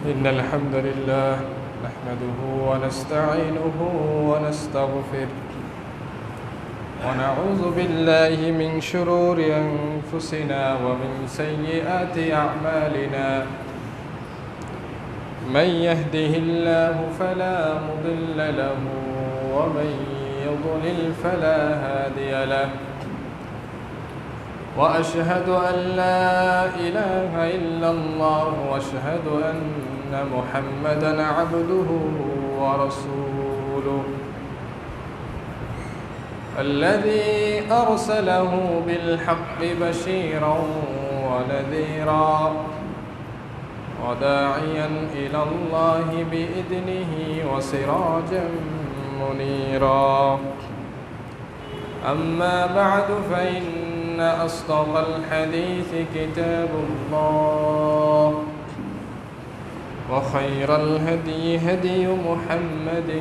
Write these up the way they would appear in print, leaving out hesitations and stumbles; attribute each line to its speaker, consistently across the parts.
Speaker 1: إن الحمد لله نحمده ونستعينه ونستغفره ونعوذ بالله من شرور أنفسنا ومن سيئات أعمالنا من يهده الله فلا مضل له ومن يضلل فلا هادي له وأشهد أن لا إله إلا الله وأشهد أن محمدًا عبده ورسوله الذي أرسله بالحق بشيرًا ونذيرًا وداعيًا إلى الله بإذنه وسراجًا منيرًا أما بعد فإن أصدق الحديث كتاب الله وخير الهدي هدي محمد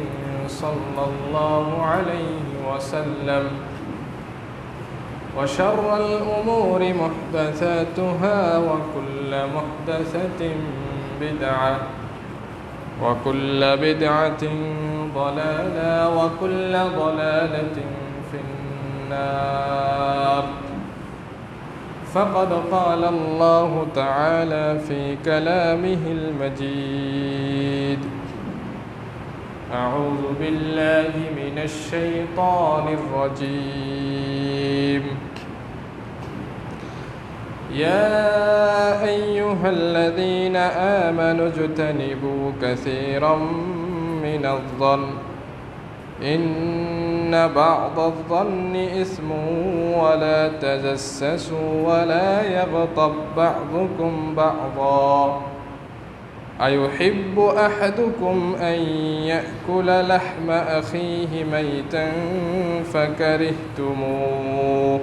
Speaker 1: صلى الله عليه وسلم وشر الأمور محدثاتها وكل محدثة بدعة وكل بدعة ضلالة وكل ضلالة في النار فقد قال الله تعالى في كلامه المجيد أعوذ بالله من الشيطان الرجيم يا أيها الذين آمنوا اجتنبوا كثيرا من الظن إن بعض الظن إثم ولا تجسسوا ولا يغتب بعضكم بعضا أيحب أحدكم أن يأكل لحم أخيه ميتا فكرهتموه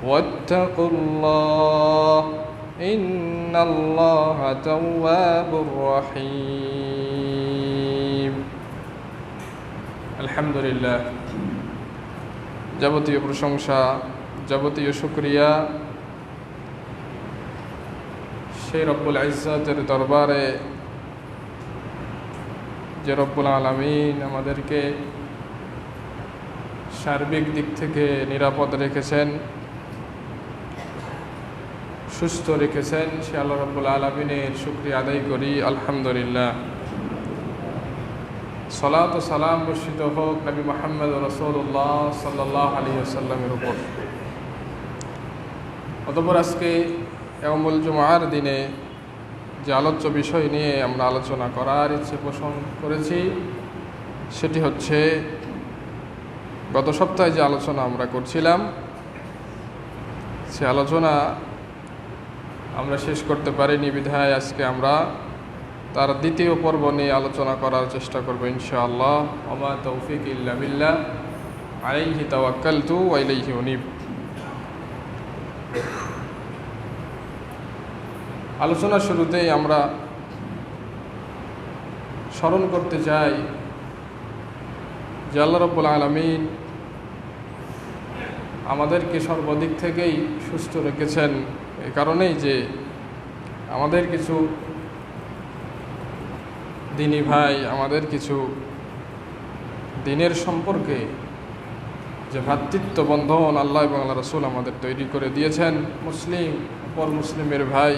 Speaker 1: واتقوا الله إن الله تواب رحيم আলহামদুলিল্লাহ যাবতীয় প্রশংসা যাবতীয় শুকরিয়া সেই রব্বুল ইজ্জতের দরবারে যে রব্বুল আলামিন আমাদেরকে সার্বিক দিক থেকে নিরাপদ রেখেছেন, সুস্থ রেখেছেন, সে আল্লাহ রব্বুল আলামিনের শুকরিয়া আদায় করি আলহামদুলিল্লাহ। সালাত ও সালাম বর্ষিত হোক নবী মুহাম্মদ রাসূলুল্লাহ সাল্লাল্লাহু আলাইহি ওয়াসাল্লামের উপর। অতঃপর আজকে ইয়াউমুল জুমআর দিনে যে আলোচ্য বিষয় নিয়ে আমরা আলোচনা করার ইচ্ছে পোষণ করেছি সেটি হচ্ছে গত সপ্তাহে যে আলোচনা আমরা করছিলাম সে আলোচনা আমরা শেষ করতে পারিনি বিধায় আজকে আমরা তার দ্বিতীয় পর্ব নিয়ে আলোচনা করার চেষ্টা করব ইনশাআল্লাহ। ওমা তৌফিক ইল্লা বিল্লাহ আলাইহি তাওয়াক্কালতু ওয়া ইলাইহি উনীব। আলোচনার শুরুতেই আমরা স্মরণ করতে চাই যে আল্লাহ রাব্বুল আলামিন আমাদেরকে সর্বদিক থেকেই সুস্থ রেখেছেন এই কারণেই যে আমাদের কিছু দিনী ভাই, আমাদের কিছু দিনের সম্পর্কে যে ভ্রাতৃত্ব বন্ধন আল্লাহ এবং আল্লাহ রাসূল আমাদের তৈরি করে দিয়েছেন, মুসলিম অপর মুসলিমের ভাই,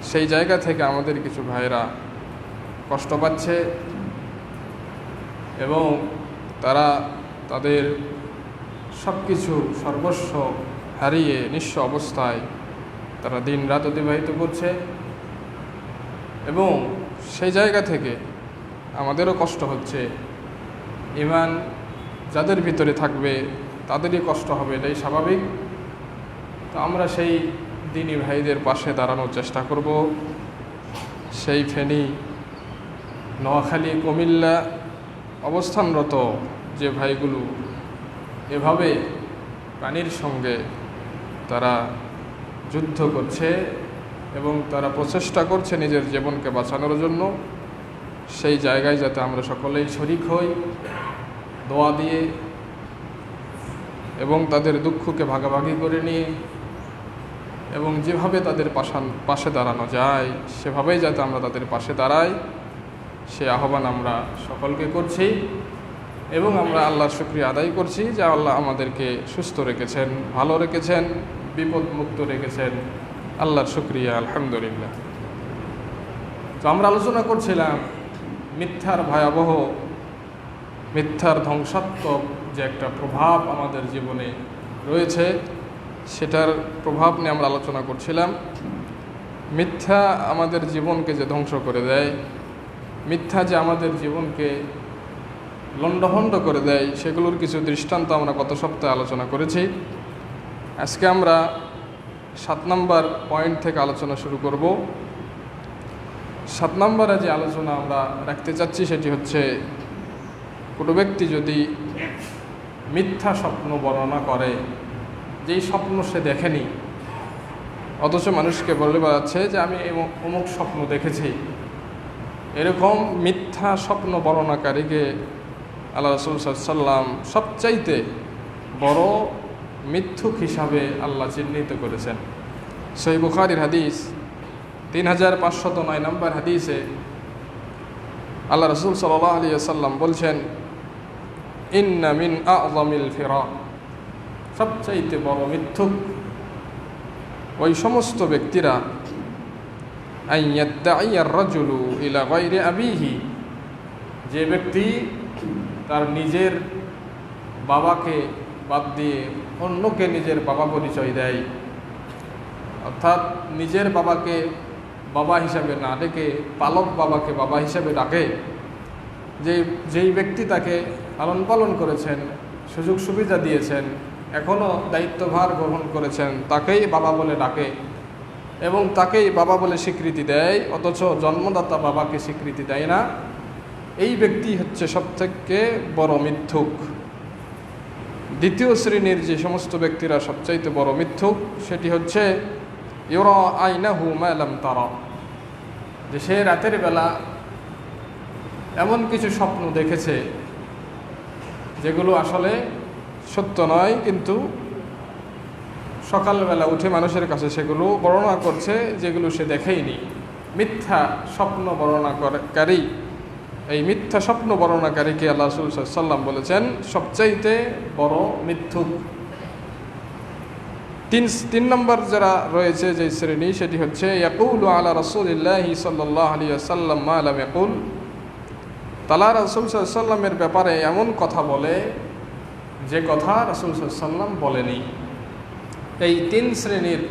Speaker 1: সেই জায়গা থেকে আমাদের কিছু ভাইরা কষ্ট পাচ্ছে এবং তারা তাদের সব কিছু সর্বস্ব হারিয়ে নিঃস্ব অবস্থায় তারা দিন রাত অতিবাহিত করছে এবং সেই জায়গা থেকে আমাদেরও কষ্ট হচ্ছে। ঈমান যাদের ভিতরে থাকবে তাদেরই কষ্ট হবে, এটাই স্বাভাবিক। তো আমরা সেই দিনী ভাইদের পাশে দাঁড়ানোর চেষ্টা করব। সেই ফেনী, নোয়াখালী, কুমিল্লা অবস্থানরত যে ভাইগুলো এভাবে প্রাণীর সঙ্গে তারা যুদ্ধ করছে এবং তারা প্রচেষ্টা করছে নিজের জীবনকে বাঁচানোর জন্য, সেই জায়গায় যাতে আমরা সকলেই শরিক হই দোয়া দিয়ে এবং তাদের দুঃখকে ভাগাভাগি করে নিয়ে এবং যেভাবে তাদের পাশে দাঁড়ানো যায় সেভাবেই যাতে আমরা তাদের পাশে দাঁড়াই, সে আহ্বান আমরা সকলকে করছি। এবং আমরা আল্লাহর শুকরিয়া আদায় করছি যে আল্লাহ আমাদেরকে সুস্থ রেখেছেন, ভালো রেখেছেন, বিপদমুক্ত রেখেছেন। আল্লাহর শুকরিয়া, আলহামদুলিল্লাহ। তো আমরা আলোচনা করছিলাম মিথ্যার ভয়াবহ, মিথ্যার ধ্বংসাত্মক যে একটা প্রভাব আমাদের জীবনে রয়েছে, সেটার প্রভাব নিয়ে আমরা আলোচনা করছিলাম। মিথ্যা আমাদের জীবনকে যে ধ্বংস করে দেয়, মিথ্যা যে আমাদের জীবনকে লণ্ডভণ্ড করে দেয়, সেগুলোর কিছু দৃষ্টান্ত আমরা গত সপ্তাহে আলোচনা করেছি। আজকে আমরা 7 নম্বর পয়েন্ট থেকে আলোচনা শুরু করব। 7 নম্বরে যে আলোচনা আমরা রাখতে চাচ্ছি সেটি হচ্ছে, কোনো ব্যক্তি যদি মিথ্যা স্বপ্ন বর্ণনা করে, যেই স্বপ্ন সে দেখেনি, অথচ মানুষকে বলে বেড়াচ্ছে যে আমি অমুক স্বপ্ন দেখেছি, এরকম মিথ্যা স্বপ্ন বর্ণনাকারীকে আল্লাহ রাসূল সাল্লাল্লাহু আলাইহি ওয়াসাল্লাম সবচাইতে বড় মিথ্যুক হিসাবে আল্লাহ চিহ্নিত করেছেন। সহিহ বুখারীর হাদিস 3509 নম্বর হাদিসে আল্লাহ রাসূল সাল্লাল্লাহু আলাইহি ওয়াসাল্লাম বলছেন, ইন্না মিন আ'যামিল ফিরা, সবচাইতে বড় মিথ্যুক ওই সমস্ত ব্যক্তিরা, আন ইয়াদদাইয়া আর-রাজুলু ইলা গায়রি আবিহি, যে ব্যক্তি তার নিজের বাবাকে বাদ দিয়ে অন্যকে নিজের বাবা পরিচয় দেয়, অর্থাৎ নিজের বাবাকে বাবা হিসাবে না ডেকে পালক বাবাকে বাবা হিসাবে ডাকে। যেই ব্যক্তি তাকে লালন পালন করেছেন, সুযোগ সুবিধা দিয়েছেন, এখনও দায়িত্বভার গ্রহণ করেছেন, তাকেই বাবা বলে ডাকে এবং তাকেই বাবা বলে স্বীকৃতি দেয়, অথচ জন্মদাতা বাবাকে স্বীকৃতি দেয় না, এই ব্যক্তি হচ্ছে সবথেকে বড় মিথ্যুক। দ্বিতীয় শ্রেণীর যে সমস্ত ব্যক্তিরা সবচাইতে বড় মিথ্যুক, সেটি হচ্ছে ইউরা আইনাহু মা লাম তারা, যে সে রাতের বেলা এমন কিছু স্বপ্ন দেখেছে যেগুলো আসলে সত্য নয়, কিন্তু সকালবেলা উঠে মানুষের কাছে সেগুলো বর্ণনা করছে যেগুলো সে দেখেইনি। মিথ্যা স্বপ্ন বর্ণনাকারী, এই মিথ্যা স্বপ্ন বর্ণনাকারীকে আল্লাহ রাসূল সাল্লাল্লাহু আলাইহি ওয়াসাল্লাম বলেছেন সবচাইতে বড় মিথ্যুক। 3 নম্বর যারা রয়েছে যে শ্রেণী, সেটি হচ্ছে ইয়াকুলু আলা রাসূলিল্লাহি সাল্লাল্লাহু আলাইহি ওয়াসাল্লাম মা লাম ইয়াকুল, তারা রাসূল সাল্লাল্লাহু আলাইহি ওয়াসাল্লামের ব্যাপারে এমন কথা বলে যে কথা রাসূল সাল্লাল্লাহু আলাইহি ওয়াসাল্লাম বলেনি। এই 3 শ্রেণীর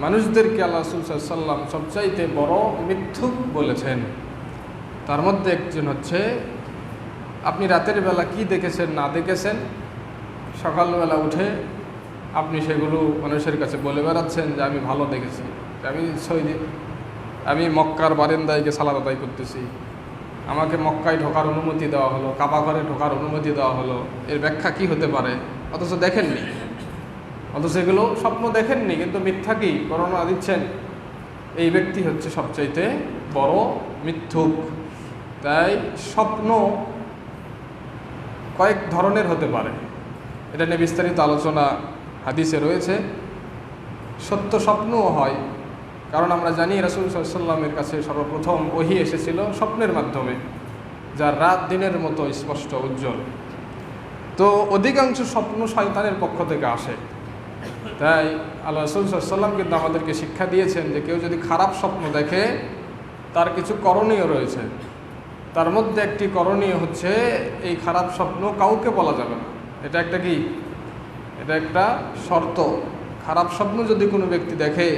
Speaker 1: মানুষদেরকে আল্লাহ রাসূল সাল্লাল্লাহু আলাইহি ওয়াসাল্লাম সবচাইতে বড় মিথ্যুক বলেছেন। তার মধ্যে একজন হচ্ছে, আপনি রাতের বেলা কি দেখেছেন না দেখেছেন, সকালবেলা উঠে আপনি সেগুলো মানুষের কাছে বলে বেড়াচ্ছেন যে আমি ভালো দেখেছি, আমি মক্কার বারান্দায় গিয়ে সালাত আদায় করতেছি, আমাকে মক্কায় ঢোকার অনুমতি দেওয়া হলো, কাবা ঘরে ঢোকার অনুমতি দেওয়া হলো, এর ব্যাখ্যা কি হতে পারে, অথচ দেখেননি, অথচ এগুলো স্বপ্ন দেখেননি, কিন্তু মিথ্যা কি বর্ণনা দিচ্ছেন। এই ব্যক্তি হচ্ছে সবচাইতে বড় মিথ্যুক। তাই স্বপ্ন কয়েক ধরনের হতে পারে, এটা নিয়ে বিস্তারিত আলোচনা হাদিসে রয়েছে। সত্য স্বপ্নও হয়, কারণ আমরা জানি রাসূল সাল্লাল্লাহু আলাইহি ওয়াসাল্লামের কাছে সর্বপ্রথম ওহী এসেছিল স্বপ্নের মাধ্যমে, যার রাত দিনের মতো স্পষ্ট উজ্জ্বল। তো অধিকাংশ স্বপ্ন শয়তানের পক্ষ থেকে আসে। তাই আল্লাহ রাসূল সাল্লাল্লাহু আলাইহি ওয়াসাল্লাম কিন্তু আমাদেরকে শিক্ষা দিয়েছেন যে কেউ যদি খারাপ স্বপ্ন দেখে, তার কিছু করণীয় রয়েছে। তার মধ্যে একটি করণীয় হচ্ছে, এই খারাপ স্বপ্ন কাউকে বলা যাবে না। এটা একটা কি, এটা একটা শর্ত। খারাপ স্বপ্ন যদি কোনো ব্যক্তি দেখে,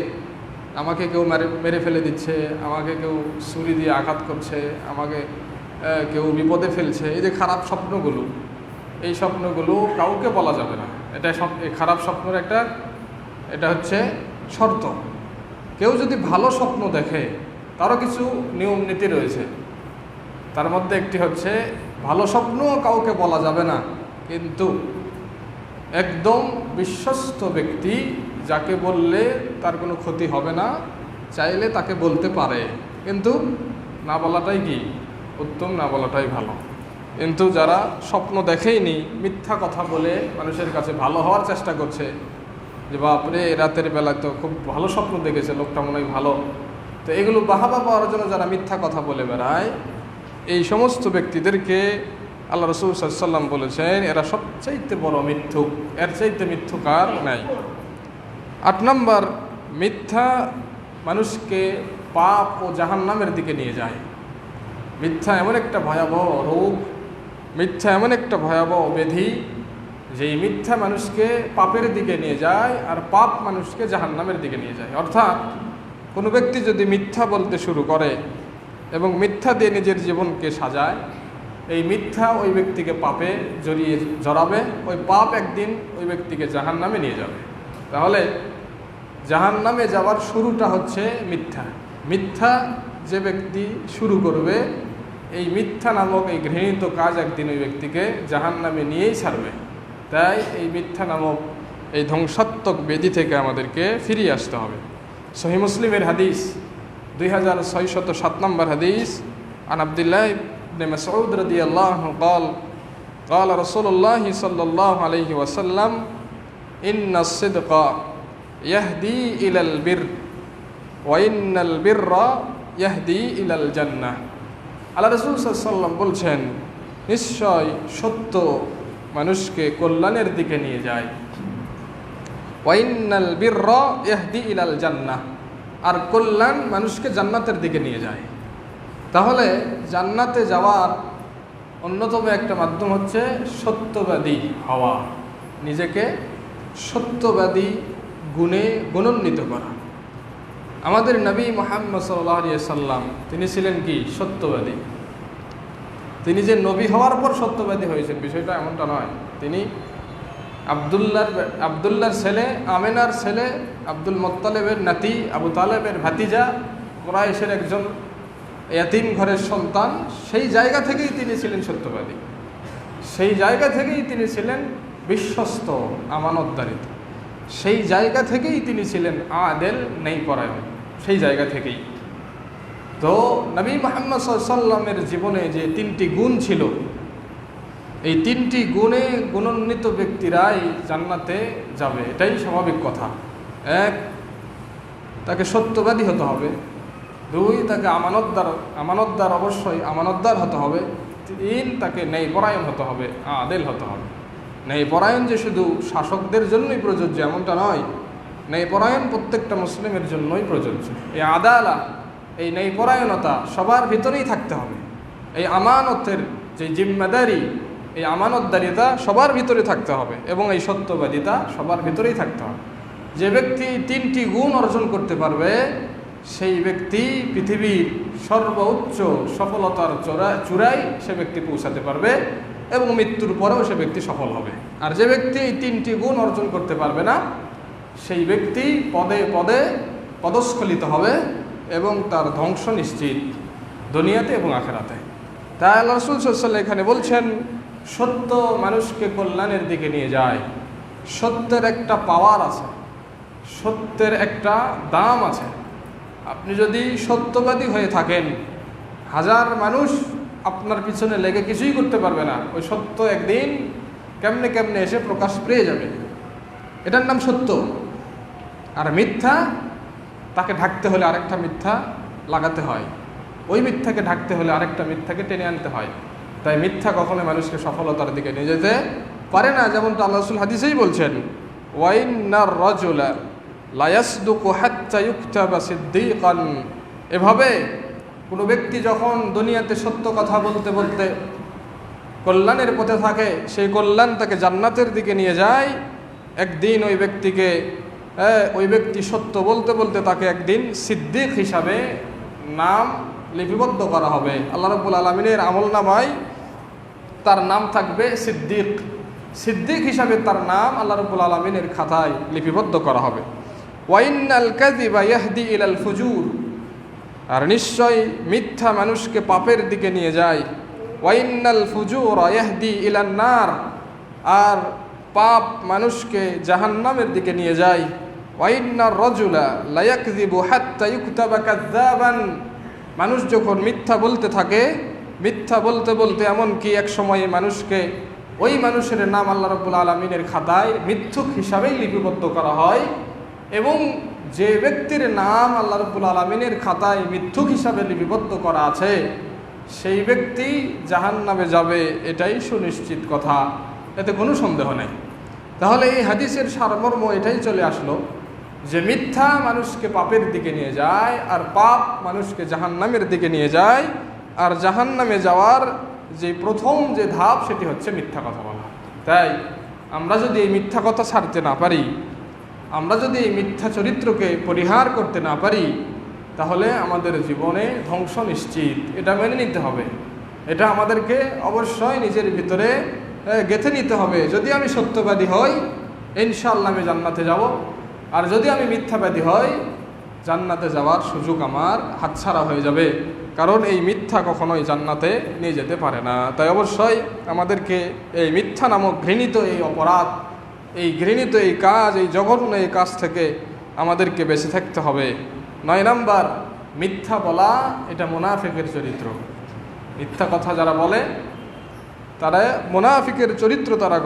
Speaker 1: আমাকে কেউ মেরে ফেলে দিচ্ছে, আমাকে কেউ ছুরি দিয়ে আঘাত করছে, আমাকে কেউ বিপদে ফেলছে, এই যে খারাপ স্বপ্নগুলো, এই স্বপ্নগুলো কাউকে বলা যাবে না। এটা এই খারাপ স্বপ্নের এটা হচ্ছে শর্ত। কেউ যদি ভালো স্বপ্ন দেখে, তারও কিছু নিয়ম নীতি রয়েছে। তার মধ্যে একটি হচ্ছে, ভালো স্বপ্ন কাউকে বলা যাবে না, কিন্তু একদম বিশ্বস্ত ব্যক্তি যাকে বললে তার কোনো ক্ষতি হবে না, চাইলে তাকে বলতে পারে, কিন্তু না বলাটাই কি উত্তম, না বলাটাই ভালো। কিন্তু যারা স্বপ্ন দেখেইনি, মিথ্যা কথা বলে মানুষের কাছে ভালো হওয়ার চেষ্টা করছে, যে বাপরে রাতের বেলায় তো খুব ভালো স্বপ্ন দেখেছে, লোকটা মনে হয় ভালো। তো এগুলো বাহাবা পাওয়ার জন্য যারা মিথ্যা কথা বলে বেড়ায়, এই সমস্ত ব্যক্তিদেরকে আল্লাহ রাসূল সাল্লাল্লাহু আলাইহি ওয়াসাল্লাম বলেছেন এরা সবচাইতে বড় মিথ্যুক, এর চাইতে মিথ্যুকার নাই। 8 নম্বর, মিথ্যা মানুষকে পাপ ও জাহান্নামের দিকে নিয়ে যায়। মিথ্যা এমন একটা ভয়াবহ রোগ, মিথ্যা এমন একটা ভয়াবহ ব্যাধি, যেই মিথ্যা মানুষকে পাপের দিকে নিয়ে যায় আর পাপ মানুষকে জাহান্নামের দিকে নিয়ে যায়। অর্থাৎ কোনো ব্যক্তি যদি মিথ্যা বলতে শুরু করে এবং মিথ্যা দিয়ে নিজের জীবনকে সাজায়, এই মিথ্যা ওই ব্যক্তিকে পাপে জড়াবে, ওই পাপ একদিন ওই ব্যক্তিকে জাহান্নামে নিয়ে যাবে। তাহলে জাহান্নামে যাওয়ার শুরুটা হচ্ছে মিথ্যা। মিথ্যা যে ব্যক্তি শুরু করবে, এই মিথ্যা নামক এই ঘৃণিত কাজ একদিন ওই ব্যক্তিকে জাহান্নামে নিয়েই ছাড়বে। তাই এই মিথ্যা নামক এই ধ্বংসাত্মক ব্যাধি থেকে আমাদেরকে ফিরিয়ে আসতে হবে। সহিহ মুসলিমের হাদিস 2607 নম্বর হাদিস, আন আব্দুল্লাহ ইবনে মাসউদ রাদিয়াল্লাহু আনহু قال قال رسول الله صلى الله عليه وسلم إن الصدق يهدي إلى البر وإن البر يهدي إلى الجنة। আল্লাহ রাসূল সাল্লাল্লাহু আলাইহি ওয়াসাল্লাম বলছেন, নিশ্চয় সত্য মানুষকে কল্যাণের দিকে নিয়ে যায়। ওয়াইন্নাল বিররা ইয়াহদি ইলাল জান্নাহ, আর কল্যাণ মানুষকে জান্নাতের দিকে নিয়ে যায়। তাহলে জান্নাতে যাওয়ার অন্যতম একটা মাধ্যম হচ্ছে সত্যবাদী হওয়া, নিজেকে সত্যবাদী গুণে গুণান্বিত করা। আমাদের নবী মুহাম্মদ সাল্লাল্লাহু আলাইহি সাল্লাম তিনি ছিলেন কি? সত্যবাদী। তিনি যে নবী হওয়ার পর সত্যবাদী হয়েছেন বিষয়টা এমনটা নয়। তিনি আবদুল্লাহর ছেলে, আমেনার ছেলে, আব্দুল মুত্তালিবের নাতি, আবু তালেবের ভাতিজা, কুরাইশের একজন ইয়াতীম ঘরের সন্তান। সেই জায়গা থেকেই তিনি ছিলেন সত্যবাদী, সেই জায়গা থেকেই তিনি ছিলেন বিশ্বস্ত, আমানতদারিত, সেই জায়গা থেকেই তিনি ছিলেন আদেল, ন্যায়পরায়ণ, সেই জায়গা থেকেই। তো নবী মুহাম্মদ সাল্লাল্লাহু আলাইহি সাল্লামের জীবনে যে 3টি গুণ ছিল, এই 3টি গুণে গুণান্বিত ব্যক্তিরাই জান্নাতে যাবে, এটাই স্বাভাবিক কথা। 1, তাকে সত্যবাদী হতে হবে। 2, তাকে আমানতদার অবশ্যই আমানতদার হতে হবে। 3, তাকে ন্যায়পরায়ণ হতে হবে, আদেল হতে হবে। ন্যায়পরায়ণ যে শুধু শাসকদের জন্যই প্রযোজ্য এমনটা নয়, ন্যায়পরায়ণ প্রত্যেকটা মুসলিমের জন্যই প্রযোজ্য। এই আদালা, এই ন্যায়পরায়ণতা সবার ভিতরেই থাকতে হবে। এই আমানতের যে জিম্মাদারি, এই আমানতদারিতা সবার ভিতরে থাকতে হবে এবং এই সত্যবাদিতা সবার ভিতরেই থাকতে হবে। যে ব্যক্তি 3টি গুণ অর্জন করতে পারবে, সেই ব্যক্তি পৃথিবীর সর্বোচ্চ সফলতার চূড়ায় সে ব্যক্তি পৌঁছাতে পারবে এবং মৃত্যুর পরেও সে ব্যক্তি সফল হবে। আর যে ব্যক্তি এই 3টি গুণ অর্জন করতে পারবে না, সেই ব্যক্তি পদে পদে পদস্খলিত হবে এবং তার ধ্বংস নিশ্চিত, দুনিয়াতে এবং আখিরাতে। তাই আল্লাহ রাসূল সাল্লাল্লাহু আলাইহি ওয়াসাল্লাম এখানে বলছেন, সত্য মানুষকে কল্যাণের দিকে নিয়ে যায়। সত্যের একটা পাওয়ার আছে, সত্যের একটা দাম আছে। আপনি যদি সত্যবাদী হয়ে থাকেন, 1000 মানুষ আপনার পিছনে লেগে কিছুই করতে পারবে না। ওই সত্য একদিন কেমনে এসে প্রকাশ পেয়ে যাবে, এটার নাম সত্য। আর মিথ্যা, তাকে ঢাকতে হলে আরেকটা মিথ্যা লাগাতে হয়, ওই মিথ্যাকে ঢাকতে হলে আরেকটা মিথ্যাকে টেনে আনতে হয়। তাই মিথ্যা কখনো মানুষকে সফলতার দিকে নিয়ে যেতে পারে না। যেমনটা আল্লাহ রাসূল হাদিসেই বলছেন, ওয়াইন্নার রাজুলা লা ইয়াসদুকু হাত্তা ইউকতাবা সিদ্দীকান। এভাবে কোনো ব্যক্তি যখন দুনিয়াতে সত্য কথা বলতে বলতে কল্যাণের পথে থাকে, সেই কল্যাণ তাকে জান্নাতের দিকে নিয়ে যায়। একদিন ওই ব্যক্তি সত্য বলতে বলতে তাকে একদিন সিদ্দিক হিসাবে নাম লিপিবদ্ধ করা হবে। আল্লাহ রাব্বুল আলামিনের আমলনামায় তার নাম থাকবে সিদ্দিক। সিদ্দিক হিসাবে তার নাম আল্লাহ রাব্বুল আলামিনের খাতায় লিপিবদ্ধ করা হবে। ওয়াইন্নাল কাযিবা ইয়াহদি ইলাল ফুজুর, আর নিশ্চয় মিথ্যা মানুষকে পাপের দিকে নিয়ে যায়। ওয়াইন্নাল ফুজুরা ইয়াহদি ইলান নার, আর পাপ মানুষকে জাহান্নামের দিকে নিয়ে যায়। ওয়াইন্নার রাজুলা লা ইয়াকযিবু হাত্তা ইউকতাবা কাযযাবান, মানুষ যখন মিথ্যা বলতে থাকে, মিথ্যা বলতে বলতে এমনকি এক সময়ে মানুষকে ওই মানুষের নাম আল্লাহ রাব্বুল আলামিনের খাতায় মিথ্যুক হিসাবেই লিপিবদ্ধ করা হয়, এবং যে ব্যক্তির নাম আল্লাহ রাব্বুল আলামিনের খাতায় মিথ্যুক হিসাবে লিপিবদ্ধ করা আছে সেই ব্যক্তি জাহান্নামে যাবে, এটাই সুনিশ্চিত কথা, এতে কোনো সন্দেহ নেই। তাহলে এই হাদিসের সারমর্ম এটাই চলে আসলো যে মিথ্যা মানুষকে পাপের দিকে নিয়ে যায়, আর পাপ মানুষকে জাহান্নামের দিকে নিয়ে যায়, আর জাহান্নামে যাওয়ার যে প্রথম যে ধাপ সেটি হচ্ছে মিথ্যা কথা বলা। তাই আমরা যদি এই মিথ্যা কথা ছাড়তে না পারি, আমরা যদি এই মিথ্যা চরিত্রকে পরিহার করতে না পারি, তাহলে আমাদের জীবনে ধ্বংস নিশ্চিত। এটা মেনে নিতে হবে, এটা আমাদেরকে অবশ্যই নিজের ভিতরে গেঁথে নিতে হবে। যদি আমি সত্যবাদী হই, ইনশাআল্লাহ আমি জান্নাতে যাব, আর যদি আমি মিথ্যাবাদী হই, জান্নাতে যাওয়ার সুযোগ আমার হাতছাড়া হয়ে যাবে, কারণ এই মিথ্যা কখনোই জান্নাতে নিয়ে যেতে পারে না। তাই অবশ্যই আমাদেরকে এই মিথ্যা নামক ঘৃণিত এই অপরাধ, এই ঘৃণিত এই কাজ, এই জঘন্য এই কাজ থেকে আমাদেরকে বেঁচে থাকতে হবে। 9 নাম্বার, মিথ্যা বলা এটা মুনাফিকের চরিত্র। মিথ্যা কথা যারা বলে তারা মুনাফিকের চরিত্র তারা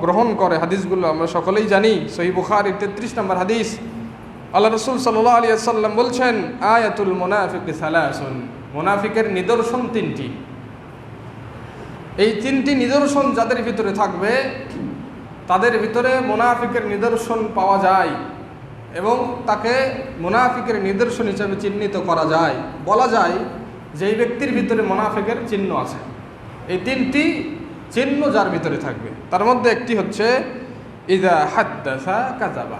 Speaker 1: গ্রহণ করে। হাদিসগুলো আমরা সকলেই জানি। সহিহ বুখারীর 33 নম্বর হাদিস, আল্লাহ রাসূল সাল্লাল্লাহু আলাইহি ওয়াসাল্লাম বলছেন, আয়াতুল মুনাফিকি সালাসুন, মুনাফিকের নিদর্শন 3টি। এই 3টি নিদর্শন যাদের ভিতরে থাকবে তাদের ভিতরে মুনাফিকের নিদর্শন পাওয়া যায়, এবং তাকে মুনাফিকের নিদর্শন হিসেবে চিহ্নিত করা যায়। বলা যায় যে এই ব্যক্তির ভিতরে মুনাফিকের চিহ্ন আছে। এই 3টি চিহ্ন যার ভিতরে থাকবে, তার মধ্যে একটি হচ্ছে ইযা হাদ্দাসা কাযাবা,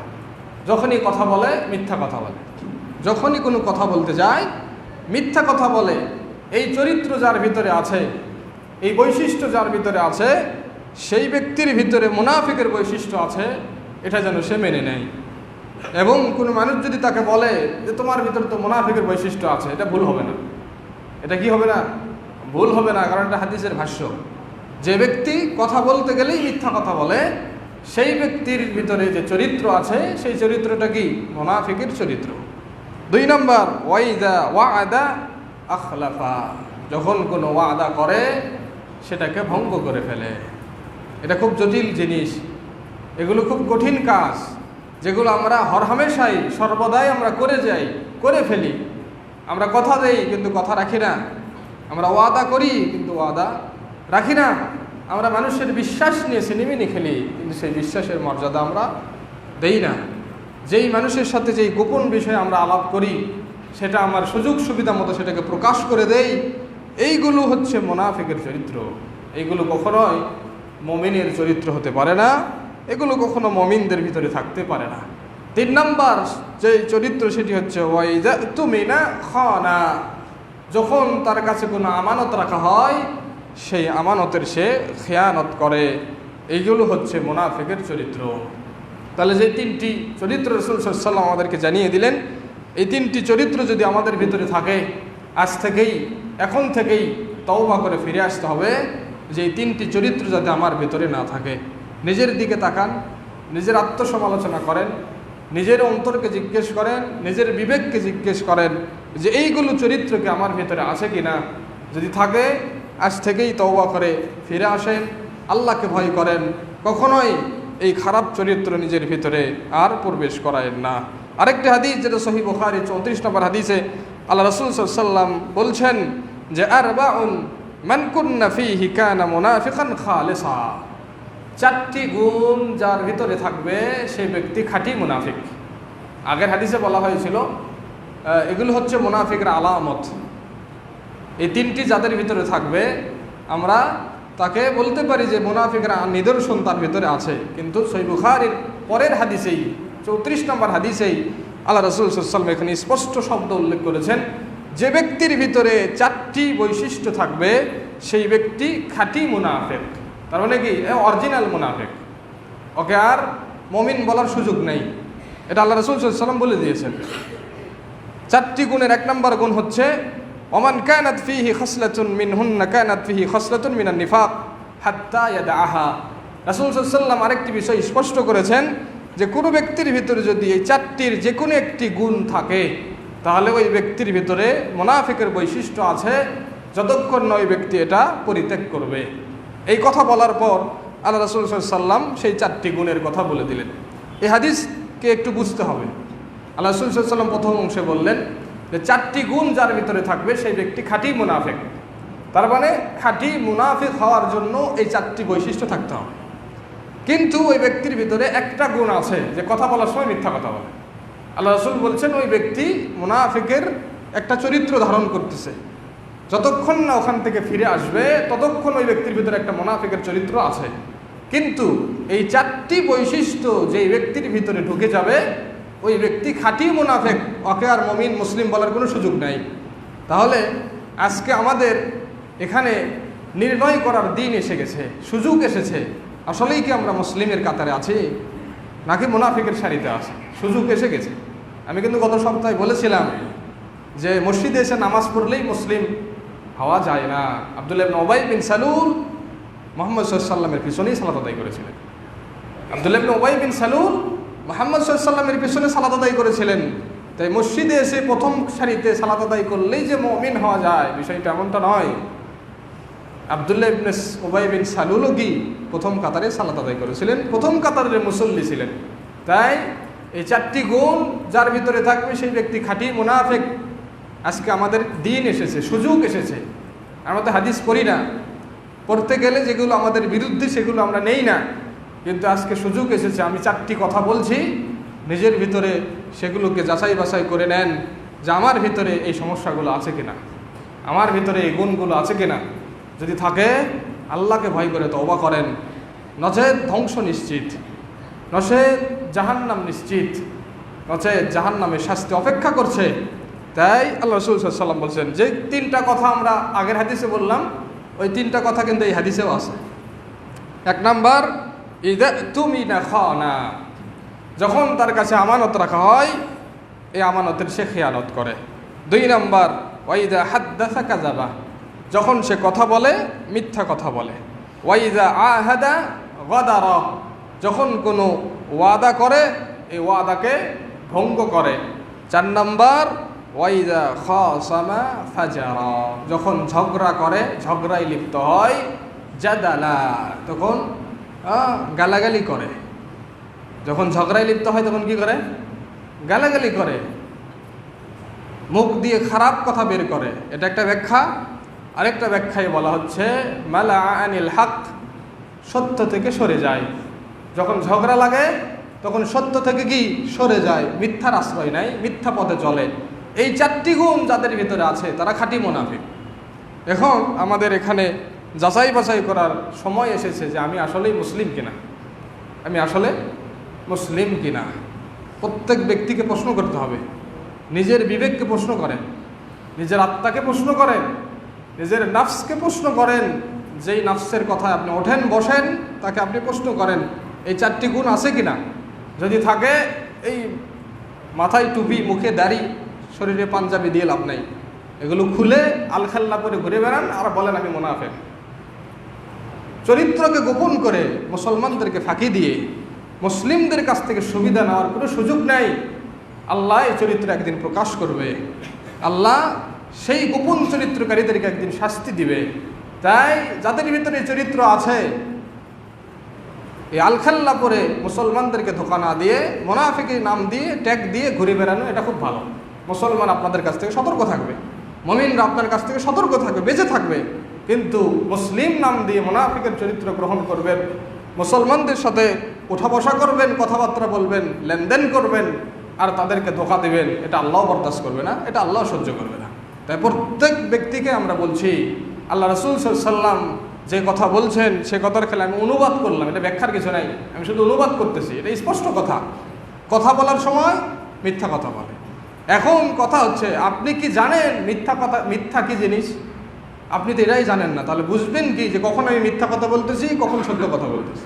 Speaker 1: যখনই কথা বলে মিথ্যা কথা বলে। যখনই কোনো কথা বলতে যায় মিথ্যা কথা বলে। এই চরিত্র যার ভিতরে আছে, এই বৈশিষ্ট্য যার ভিতরে আছে, সেই ব্যক্তির ভিতরে মুনাফিকের বৈশিষ্ট্য আছে, এটা যেন সে মেনে নেয়। এবং কোনো মানুষ যদি তাকে বলে যে তোমার ভিতরে তো মুনাফিকের বৈশিষ্ট্য আছে, এটা ভুল হবে না। এটা কি হবে না? ভুল হবে না, কারণ এটা হাদিসের ভাষ্য। যে ব্যক্তি কথা বলতে গেলেই মিথ্যা কথা বলে, সেই ব্যক্তির ভিতরে যে চরিত্র আছে সেই চরিত্রটা কি? মুনাফিকের চরিত্র। 2 নম্বর, ওয়াইদা ওয়াদা আখলাফা, যখন কোনো ওয়াদা করে সেটাকে ভঙ্গ করে ফেলে। এটা খুব জটিল জিনিস, এগুলো খুব কঠিন কাজ, যেগুলো আমরা হরহামেশাই সর্বদাই আমরা করে ফেলি। আমরা কথা দেই কিন্তু কথা রাখি না, আমরা ওয়াদা করি কিন্তু ওয়াদা রাখি না। আমরা মানুষের বিশ্বাস নিয়ে সিনেমিনি খেলি, কিন্তু সেই বিশ্বাসের মর্যাদা আমরা দেই না। যেই মানুষের সাথে যেই গোপন বিষয়ে আমরা আলাপ করি, সেটা আমার সুযোগ সুবিধা মতো সেটাকে প্রকাশ করে দেই, এইগুলো হচ্ছে মুনাফিকের চরিত্র। এইগুলো কখনোই মুমিনের চরিত্র হতে পারে না, এগুলো কখনো মুমিনদের ভিতরে থাকতে পারে না। 3 নম্বর যে চরিত্র সেটি হচ্ছে ওয়াইদা তুমিনা খানা, যখন তার কাছে কোনো আমানত রাখা হয় সেই আমানতের সে খেয়ানত করে। এইগুলো হচ্ছে মুনাফিকের চরিত্র। তাহলে যে 3টি চরিত্র রাসূল সাল্লাল্লাহু আলাইহি ওয়াসাল্লাম আমাদেরকে জানিয়ে দিলেন, এই 3টি চরিত্র যদি আমাদের ভিতরে থাকে, আজ থেকেই এখন থেকেই তওবা করে ফিরে আসতে হবে যে এই 3টি চরিত্র যাতে আমার ভিতরে না থাকে। নিজের দিকে তাকান, নিজের আত্মসমালোচনা করেন, নিজের অন্তরকে জিজ্ঞেস করেন, নিজের বিবেককে জিজ্ঞেস করেন যে এইগুলো চরিত্রকে আমার ভিতরে আছে কি না। যদি থাকে, আজ থেকেই তওবা করে ফিরে আসেন, আল্লাহকে ভয় করেন, কখনোই এই খারাপ চরিত্র নিজের ভিতরে আর প্রবেশ করায়েন না। আরেকটি হাদিস যেটা সহিহ বুখারী 34 নম্বর হাদিসে আল্লাহ রাসূল সাল্লাল্লাহু আলাইহি ওয়াসাল্লাম বলছেন যে আরবাউন মান কুন্না ফীহি কানা মুনাফিকান খালিসা, 4টি গুণ যার ভিতরে থাকবে সেই ব্যক্তি খাঁটি মুনাফিক। আগের হাদিসে বলা হয়েছিল এগুলো হচ্ছে মুনাফিকের আলামত। এই 3টি যাদের ভিতরে থাকবে আমরা তাকে বলতে পারি যে মুনাফিকের নিদর্শন তার ভিতরে আছে। কিন্তু সহিহ বুখারীর পরের হাদিসেই 34 নম্বর হাদিসেই আল্লাহ রাসূল সাল্লাল্লাহু আলাইহি ওয়াসাল্লাম এখানে স্পষ্ট শব্দ উল্লেখ করেছেন, যে ব্যক্তির ভিতরে 4টি বৈশিষ্ট্য থাকবে সেই ব্যক্তি খাঁটি মুনাফিক। তার মানে কি? অরিজিনাল মুনাফিক, ওকে আর মুমিন বলার সুযোগ নেই। এটা আল্লাহ রাসূল সাল্লাল্লাহু আলাইহি ওয়াসাল্লাম বলে দিয়েছেন। 4টি গুণের 1 নম্বর গুণ হচ্ছে ওমান কানাত ফীহি খাসলাতুন মিনহুন্না কানাত ফীহি খাসলাতুন মিনান নিফাক হাত্তা ইয়াদাহা। রাসূল সাল্লাল্লাহু আলাইহি ওয়াসাল্লাম আরেকটি বিষয় স্পষ্ট করেছেন যে কোনো ব্যক্তির ভিতরে যদি এই 4টির যে কোনো একটি গুণ থাকে, তাহলে ওই ব্যক্তির ভিতরে মুনাফিকের বৈশিষ্ট্য আছে, যতক্ষণ না ওই ব্যক্তি এটা পরিত্যাগ করবে। এই কথা বলার পর আল্লাহ রাসূল সাল্লাল্লাহু আলাইহি ওয়াসাল্লাম সেই 4টি গুণের কথা বলে দিলেন। এই হাদিসকে একটু বুঝতে হবে। আল্লাহ রাসূল সাল্লাল্লাহু আলাইহি ওয়াসাল্লাম প্রথম অংশে বললেন যে 4টি গুণ যার ভিতরে থাকবে সেই ব্যক্তি খাঁটি মুনাফিক। তার মানে খাঁটি মুনাফিক হওয়ার জন্য এই 4টি বৈশিষ্ট্য থাকতে হবে। কিন্তু ওই ব্যক্তির ভিতরে একটা গুণ আছে যে কথা বলার সময় মিথ্যা কথা বলে। আল্লাহ রাসূল বলছেন ওই ব্যক্তি মুনাফিকের একটা চরিত্র ধারণ করতেছে, যতক্ষণ না ওখান থেকে ফিরে আসবে ততক্ষণ ওই ব্যক্তির ভিতরে একটা মুনাফিকের চরিত্র আছে। কিন্তু এই 4টি বৈশিষ্ট্য যেই ব্যক্তির ভিতরে ঢুকে যাবে ওই ব্যক্তি খাঁটি মুনাফিক, ওকে আর মুমিন মুসলিম বলার কোনো সুযোগ নাই। তাহলে আজকে আমাদের এখানে নির্ণয় করার দিন এসে গেছে, সুযোগ এসেছে। আসলেই কি আমরা মুসলিমের কাতারে আছি নাকি মুনাফিকের সারিতে আছি? সুযোগ এসে গেছে। আমি কিন্তু গত সপ্তাহে বলেছিলাম যে মসজিদে এসে নামাজ পড়লেই মুসলিম হওয়া যায় না। আব্দুল্লাহ ইবনে উবাই বিন সালুল মুহাম্মদ সাল্লাল্লাহু আলাইহি ওয়াসাল্লামের পিছনেই সালাত আদায় করেছিলেন। আব্দুল্লাহ ইবনে উবাই বিন সালুল মুহাম্মদ সাল্লাল্লাহু আলাইহি ওয়াসাল্লামের পিছনে সালাত আদায় করেছিলেন। তাই মসজিদে এসে প্রথম সারিতে সালাত আদায় করলেই যে মুমিন হওয়া যায় বিষয়টা এমনটা নয়। আব্দুল্লাহ ইবনে উবাই বিন সালুলও কি প্রথম কাতারে সালাত আদায় করেছিলেন, প্রথম কাতারের মুসল্লি ছিলেন। তাই এই 4টি গুণ যার ভিতরে থাকবে সেই ব্যক্তি খাঁটি মুনাফিক। আজকে আমাদের দিন এসেছে, সুযোগ এসেছে। আমরা তো হাদিস পড়ি না, পড়তে গেলে যেগুলো আমাদের বিরুদ্ধে সেগুলো আমরা নেই না। কিন্তু আজকে সুযোগ এসেছে, আমি 4টি কথা বলছি, নিজের ভিতরে সেগুলোকে যাচাই বাছাই করে নেন যে আমার ভিতরে এই সমস্যাগুলো আছে কিনা, আমার ভিতরে এই গুণগুলো আছে কিনা। যদি থাকে আল্লাহকে ভয় করে তওবা করেন, নচেত ধ্বংস নিশ্চিত, নচেত জাহান্নাম নিশ্চিত, নচেত জাহান্নামের শাস্তি অপেক্ষা করছে। তাই আল্লাহ রাসূল সাল্লাল্লাহু আলাইহি ওয়াসাল্লাম বলছেন যে 3টা কথা আমরা আগের হাদিসে বললাম, ওই 3টা কথা কিন্তু এই হাদিসেও আছে। 1 নাম্বার, ইযা তুমিনা খানা, যখন তার কাছে আমানত রাখা হয় এই আমানতের সে খেয়ানত করে। 2 নাম্বার, ওয়াইদা হাদ্দাসা কাযাবা, যখন সে কথা বলে মিথ্যা কথা বলে। ওয়াইদা আহাদা গাদারা, যখন কোনো ওয়াদা করে এই ওয়াদাকে ভঙ্গ করে। 4 নাম্বার, ওয়াইদা খাসামা ফাজারা, যখন ঝগড়া করে ঝগড়ায় লিপ্ত হয়। জাদালা, তখন গালাগালি করে। যখন ঝগড়ায় লিপ্ত হয় তখন কি করে? গালাগালি করে, মুখ দিয়ে খারাপ কথা বের করে। এটা একটা ব্যাখ্যা। আরেকটা ব্যাখ্যায় বলা হচ্ছে মালা আনিল হক, সত্য থেকে সরে যায়। যখন ঝগড়া লাগে তখন সত্য থেকে কি সরে যায়, মিথ্যার আশ্রয় নাই, মিথ্যা পথে চলে। এই 4টি গুণ যাদের ভিতরে আছে তারা খাঁটি মুনাফিক। এখন আমাদের এখানে যাচাই বাছাই করার সময় এসেছে যে আমি আসলেই মুসলিম কিনা, আমি আসলে মুসলিম কিনা। প্রত্যেক ব্যক্তিকে প্রশ্ন করতে হবে, নিজের বিবেককে প্রশ্ন করেন, নিজের আত্মাকে প্রশ্ন করেন, নিজের নাফসকে প্রশ্ন করেন। যেই নাফসের কথা আপনি ওঠেন বসেন তাকে আপনি প্রশ্ন করেন এই 4টি গুণ আছে কিনা। যদি থাকে, এই মাথায় টুপি, মুখে দাড়ি, শরীরে পাঞ্জাবি দিয়ে লাভ নাই, এগুলো খুলে আলখাল্লা করে ঘুরে বেড়ান আর বলেন আমি মুনাফিক। চরিত্রকে গোপন করে মুসলমানদেরকে ফাঁকি দিয়ে মুসলিমদের কাছ থেকে সুবিধা নেওয়ার কোনো সুযোগ নেই। আল্লাহ এই চরিত্র একদিন প্রকাশ করবে, আল্লাহ সেই গোপন চরিত্রকারীদেরকে একদিন শাস্তি দিবে। তাই যাদের ভিতরে চরিত্র আছে এই আলখাল্লা করে মুসলমানদেরকে ধোঁকা না দিয়ে মুনাফিকের নাম দিয়ে ট্যাগ দিয়ে ঘুরে বেড়ানো, এটা খুব ভালো। মুসলমান আপনাদের কাছ থেকে সতর্ক থাকবে, মুমিনরা আপনার কাছ থেকে সতর্ক থাকবে, বেঁচে থাকবে। কিন্তু মুসলিম নাম দিয়ে মুনাফিকের চরিত্র গ্রহণ করবেন, মুসলমানদের সাথে উঠা বসা করবেন, কথাবার্তা বলবেন, লেনদেন করবেন আর তাদেরকে ধোঁকা দেবেন, এটা আল্লাহ বরদাস্ত করবে না, এটা আল্লাহ সহ্য করবে না। তাই প্রত্যেক ব্যক্তিকে আমরা বলছি, আল্লাহ রাসূল সাল্লাল্লাহু আলাইহি ওয়াসাল্লাম যে কথা বলছেন সে কথার খেলা আমি অনুবাদ করলাম, এটা ব্যাখ্যার কিছু নাই, আমি শুধু অনুবাদ করতেছি। এটা স্পষ্ট কথা। কথা বলার সময় মিথ্যা কথা বলে। এখন কথা হচ্ছে, আপনি কি জানেন মিথ্যা কথা, মিথ্যা কি জিনিস? আপনি তো এটাই জানেন না, তাহলে বুঝবেন কি যে কখন আমি মিথ্যা কথা বলতেছি, কখন সত্য কথা বলতেছি।